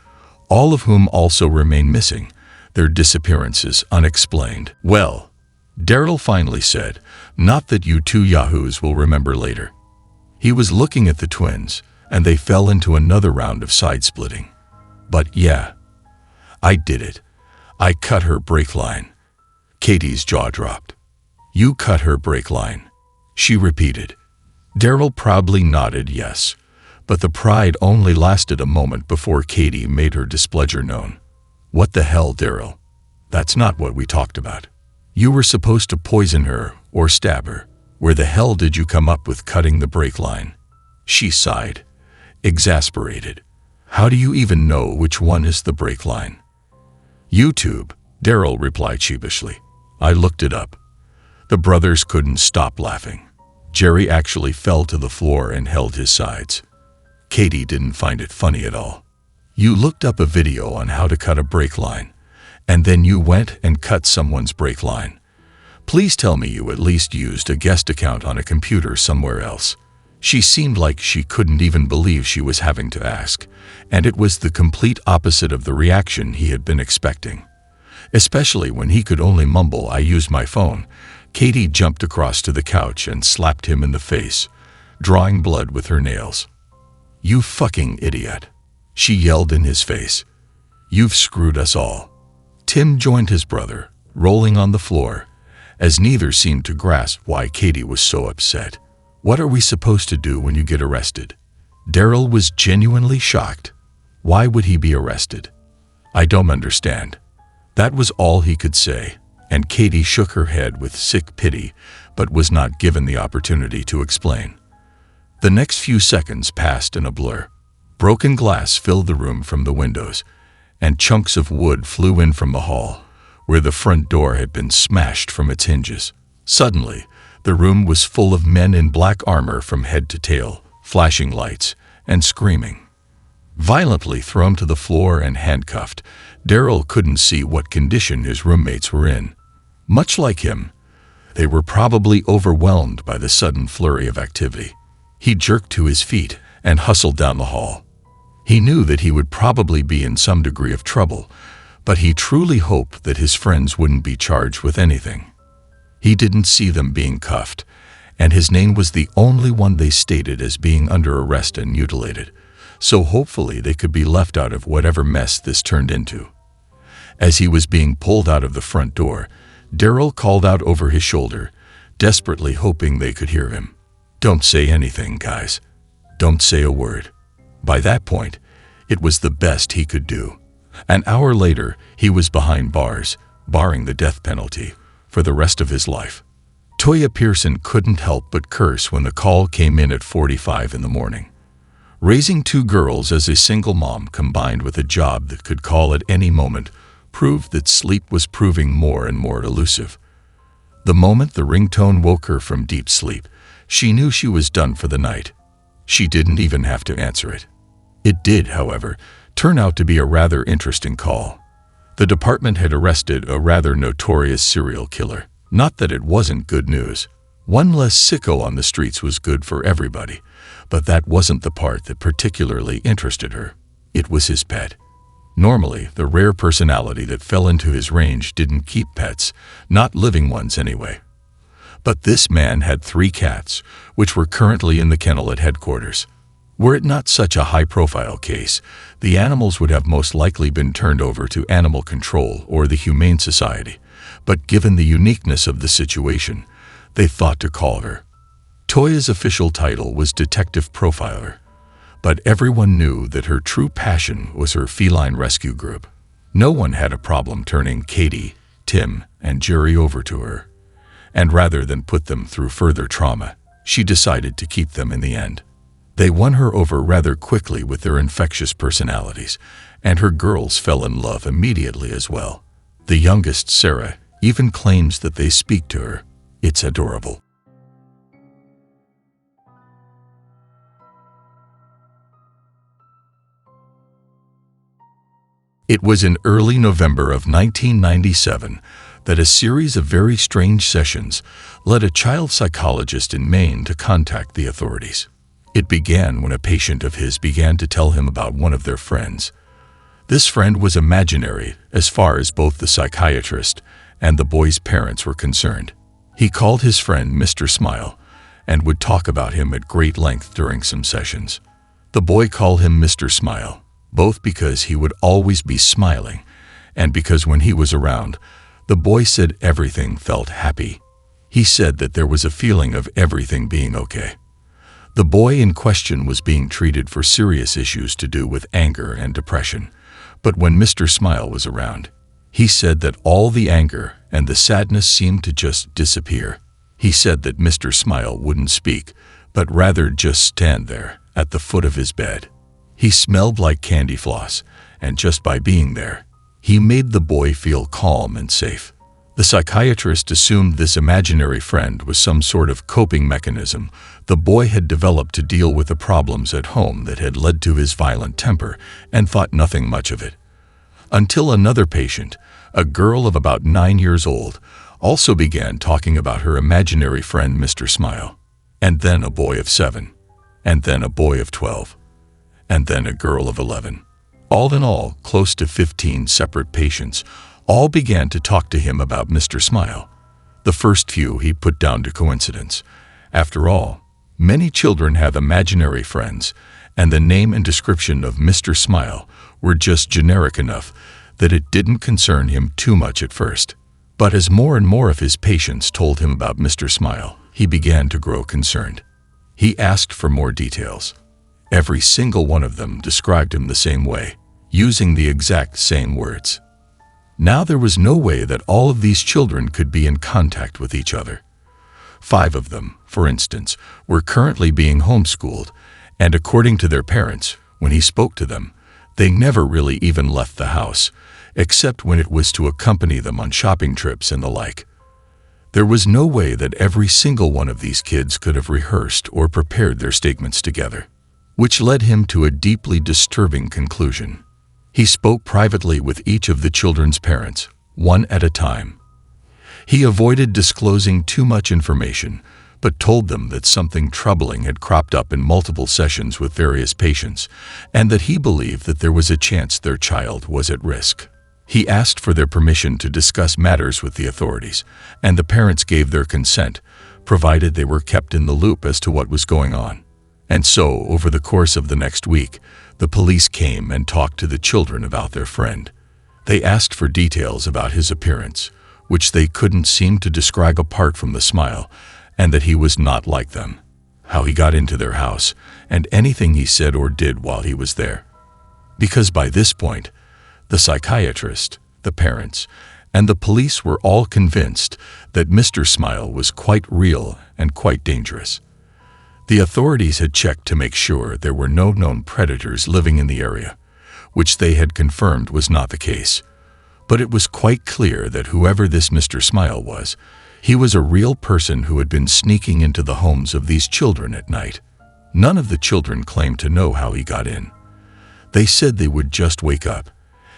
all of whom also remain missing, their disappearances unexplained. "Well," Daryl finally said, "not that you 2 yahoos will remember later." He was looking at the twins, and they fell into another round of side-splitting. "But yeah, I did it. I cut her brake line." Katie's jaw dropped. "You cut her brake line," she repeated. Daryl proudly nodded yes, but the pride only lasted a moment before Katie made her displeasure known. "What the hell, Daryl? That's not what we talked about. You were supposed to poison her or stab her. Where the hell did you come up with cutting the brake line?" She sighed, exasperated. "How do you even know which one is the brake line?" "YouTube," Daryl replied sheepishly. "I looked it up." The brothers couldn't stop laughing. Jerry actually fell to the floor and held his sides. Katie didn't find it funny at all. "You looked up a video on how to cut a brake line, and then you went and cut someone's brake line. Please tell me you at least used a guest account on a computer somewhere else." She seemed like she couldn't even believe she was having to ask, and it was the complete opposite of the reaction he had been expecting. Especially when he could only mumble, "I used my phone." Katie jumped across to the couch and slapped him in the face, drawing blood with her nails. "You fucking idiot," she yelled in his face. "You've screwed us all." Tim joined his brother, rolling on the floor, as neither seemed to grasp why Katie was so upset. "What are we supposed to do when you get arrested?" Daryl was genuinely shocked. Why would he be arrested? "I don't understand." That was all he could say, and Katie shook her head with sick pity, but was not given the opportunity to explain. The next few seconds passed in a blur. Broken glass filled the room from the windows, and chunks of wood flew in from the hall, where the front door had been smashed from its hinges. Suddenly, the room was full of men in black armor from head to tail, flashing lights, and screaming. Violently thrown to the floor and handcuffed, Daryl couldn't see what condition his roommates were in. Much like him, they were probably overwhelmed by the sudden flurry of activity. He jerked to his feet and hustled down the hall. He knew that he would probably be in some degree of trouble, but he truly hoped that his friends wouldn't be charged with anything. He didn't see them being cuffed, and his name was the only one they stated as being under arrest and mutilated, so hopefully they could be left out of whatever mess this turned into. As he was being pulled out of the front door, Daryl called out over his shoulder, desperately hoping they could hear him. "Don't say anything, guys. Don't say a word." By that point, it was the best he could do. An hour later, he was behind bars, barring the death penalty, for the rest of his life. Toya Pearson couldn't help but curse when the call came in at 4:45 in the morning. Raising 2 girls as a single mom combined with a job that could call at any moment proved that sleep was proving more and more elusive. The moment the ringtone woke her from deep sleep, she knew she was done for the night. She didn't even have to answer it. It did, however, turn out to be a rather interesting call. The department had arrested a rather notorious serial killer. Not that it wasn't good news. One less sicko on the streets was good for everybody, but that wasn't the part that particularly interested her. It was his pet. Normally, the rare personality that fell into his range didn't keep pets, not living ones anyway. But this man had 3 cats, which were currently in the kennel at headquarters. Were it not such a high-profile case, the animals would have most likely been turned over to animal control or the Humane Society, but given the uniqueness of the situation, they thought to call her. Toya's official title was Detective Profiler, but everyone knew that her true passion was her feline rescue group. No one had a problem turning Katie, Tim, and Jerry over to her, and rather than put them through further trauma, she decided to keep them in the end. They won her over rather quickly with their infectious personalities, and her girls fell in love immediately as well. The youngest, Sarah, even claims that they speak to her. It's adorable. It was in early November of 1997 that a series of very strange sessions led a child psychologist in Maine to contact the authorities. It began when a patient of his began to tell him about one of their friends. This friend was imaginary as far as both the psychiatrist and the boy's parents were concerned. He called his friend Mr. Smile and would talk about him at great length during some sessions. The boy called him Mr. Smile, both because he would always be smiling and because when he was around, the boy said everything felt happy. He said that there was a feeling of everything being okay. The boy in question was being treated for serious issues to do with anger and depression, but when Mr. Smile was around, he said that all the anger and the sadness seemed to just disappear. He said that Mr. Smile wouldn't speak, but rather just stand there at the foot of his bed. He smelled like candy floss, and just by being there, he made the boy feel calm and safe. The psychiatrist assumed this imaginary friend was some sort of coping mechanism the boy had developed to deal with the problems at home that had led to his violent temper, and thought nothing much of it. Until another patient, a girl of about 9 years old, also began talking about her imaginary friend Mr. Smile, and then a boy of 7, and then a boy of 12, and then a girl of 11. All in all, close to 15 separate patients all began to talk to him about Mr. Smile. The first few he put down to coincidence. After all, many children have imaginary friends, and the name and description of Mr. Smile were just generic enough that it didn't concern him too much at first. But as more and more of his patients told him about Mr. Smile, he began to grow concerned. He asked for more details. Every single one of them described him the same way, using the exact same words. Now there was no way that all of these children could be in contact with each other. 5 of them, for instance, were currently being homeschooled, and according to their parents, when he spoke to them, they never really even left the house, except when it was to accompany them on shopping trips and the like. There was no way that every single one of these kids could have rehearsed or prepared their statements together, which led him to a deeply disturbing conclusion. He spoke privately with each of the children's parents, one at a time. He avoided disclosing too much information, but told them that something troubling had cropped up in multiple sessions with various patients, and that he believed that there was a chance their child was at risk. He asked for their permission to discuss matters with the authorities, and the parents gave their consent, provided they were kept in the loop as to what was going on. And so, over the course of the next week, the police came and talked to the children about their friend. They asked for details about his appearance, which they couldn't seem to describe apart from the smile, and that he was not like them, how he got into their house, and anything he said or did while he was there. Because by this point, the psychiatrist, the parents, and the police were all convinced that Mr. Smile was quite real and quite dangerous. The authorities had checked to make sure there were no known predators living in the area, which they had confirmed was not the case. But it was quite clear that whoever this Mr. Smile was, he was a real person who had been sneaking into the homes of these children at night. None of the children claimed to know how he got in. They said they would just wake up,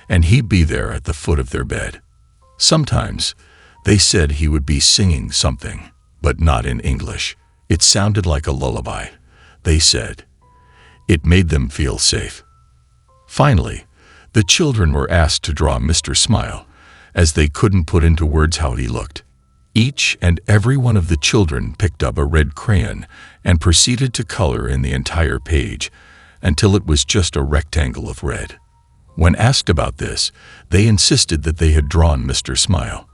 and he'd be there at the foot of their bed. Sometimes, They said he would be singing something, but not in English. It sounded like a lullaby. They said it made them feel safe. Finally, the children were asked to draw Mr. Smile, as they couldn't put into words how he looked. Each and every one of the children picked up a red crayon and proceeded to color in the entire page until it was just a rectangle of red. When asked about this, they insisted that they had drawn Mr. Smile.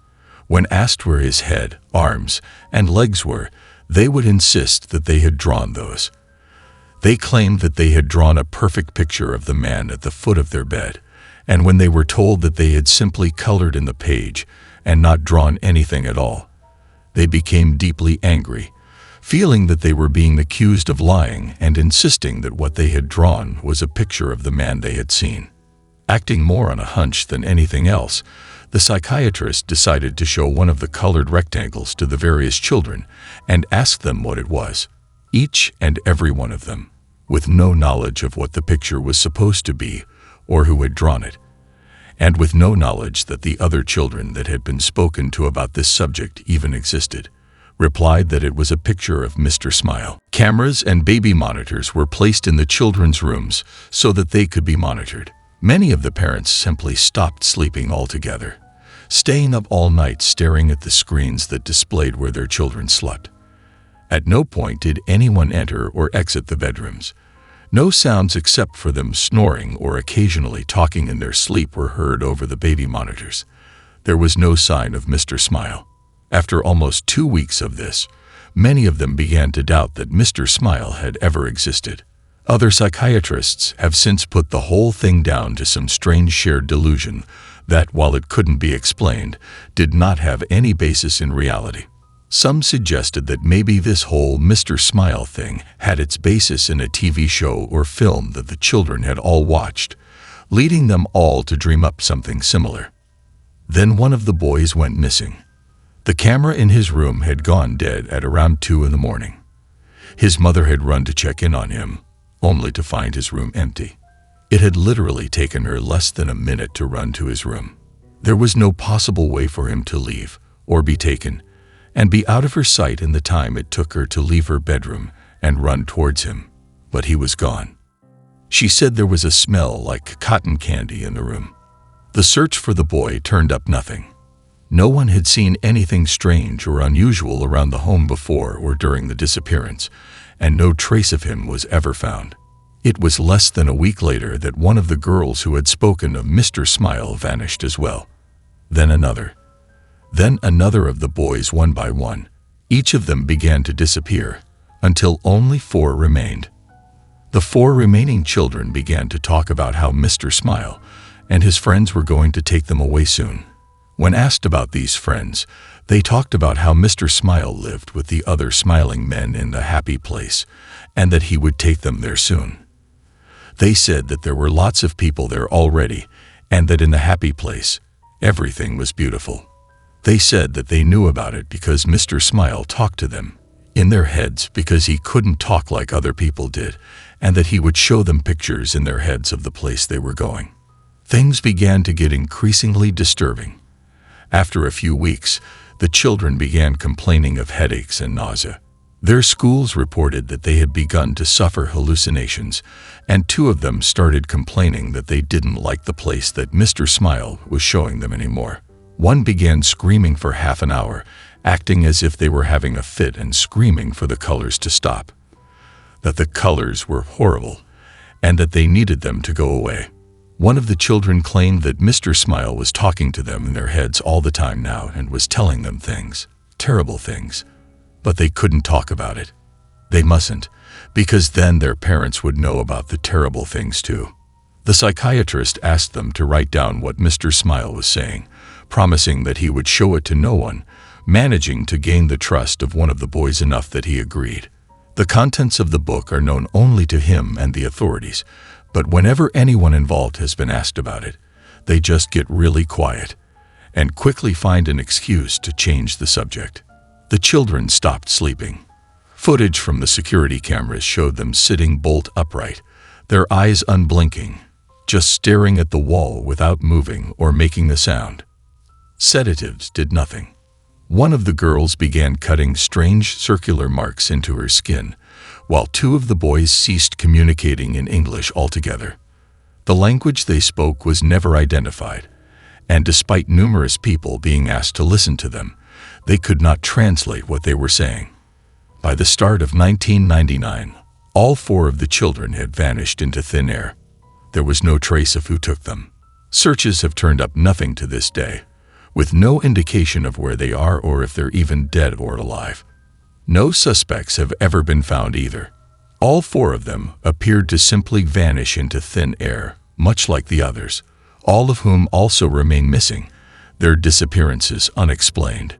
When asked where his head, arms, and legs were, they would insist that they had drawn those. They claimed that they had drawn a perfect picture of the man at the foot of their bed, and when they were told that they had simply colored in the page and not drawn anything at all, they became deeply angry, feeling that they were being accused of lying and insisting that what they had drawn was a picture of the man they had seen. Acting more on a hunch than anything else, the psychiatrist decided to show one of the colored rectangles to the various children and ask them what it was. Each and every one of them, with no knowledge of what the picture was supposed to be or who had drawn it, and with no knowledge that the other children that had been spoken to about this subject even existed, replied that it was a picture of Mr. Smile. Cameras and baby monitors were placed in the children's rooms so that they could be monitored. Many of the parents simply stopped sleeping altogether, staying up all night staring at the screens that displayed where their children slept. At no point did anyone enter or exit the bedrooms. No sounds except for them snoring or occasionally talking in their sleep were heard over the baby monitors. There was no sign of Mr. Smile. After almost 2 weeks of this, many of them began to doubt that Mr. Smile had ever existed. Other psychiatrists have since put the whole thing down to some strange shared delusion that, while it couldn't be explained, did not have any basis in reality. Some suggested that maybe this whole Mr. Smile thing had its basis in a TV show or film that the children had all watched, leading them all to dream up something similar. Then one of the boys went missing. The camera in his room had gone dead at around 2 in the morning. His mother had run to check in on him, only to find his room empty. It had literally taken her less than a minute to run to his room. There was no possible way for him to leave or be taken and be out of her sight in the time it took her to leave her bedroom and run towards him, but he was gone. She said there was a smell like cotton candy in the room. The search for the boy turned up nothing. No one had seen anything strange or unusual around the home before or during the disappearance, and no trace of him was ever found. It was less than a week later that one of the girls who had spoken of Mr. Smile vanished as well. Then another of the boys, one by one. Each of them began to disappear, until only 4 remained. The 4 remaining children began to talk about how Mr. Smile and his friends were going to take them away soon. When asked about these friends, they talked about how Mr. Smile lived with the other smiling men in the happy place, and that he would take them there soon. They said that there were lots of people there already, and that in the happy place, everything was beautiful. They said that they knew about it because Mr. Smile talked to them, in their heads because he couldn't talk like other people did, and that he would show them pictures in their heads of the place they were going. Things began to get increasingly disturbing. After a few weeks, the children began complaining of headaches and nausea. Their schools reported that they had begun to suffer hallucinations, and 2 of them started complaining that they didn't like the place that Mr. Smile was showing them anymore. One began screaming for half an hour, acting as if they were having a fit and screaming for the colors to stop. That the colors were horrible, and that they needed them to go away. One of the children claimed that Mr. Smile was talking to them in their heads all the time now and was telling them things, terrible things, but they couldn't talk about it. They mustn't, because then their parents would know about the terrible things too. The psychiatrist asked them to write down what Mr. Smile was saying, promising that he would show it to no one, managing to gain the trust of one of the boys enough that he agreed. The contents of the book are known only to him and the authorities, but whenever anyone involved has been asked about it, they just get really quiet and quickly find an excuse to change the subject. The children stopped sleeping. Footage from the security cameras showed them sitting bolt upright, their eyes unblinking, just staring at the wall without moving or making a sound. Sedatives did nothing. One of the girls began cutting strange circular marks into her skin, while two of the boys ceased communicating in English altogether. The language they spoke was never identified, and despite numerous people being asked to listen to them, they could not translate what they were saying. By the start of 1999, all four of the children had vanished into thin air. There was no trace of who took them. Searches have turned up nothing to this day, with no indication of where they are or if they're even dead or alive. No suspects have ever been found either. All four of them appeared to simply vanish into thin air, much like the others, all of whom also remain missing, their disappearances unexplained.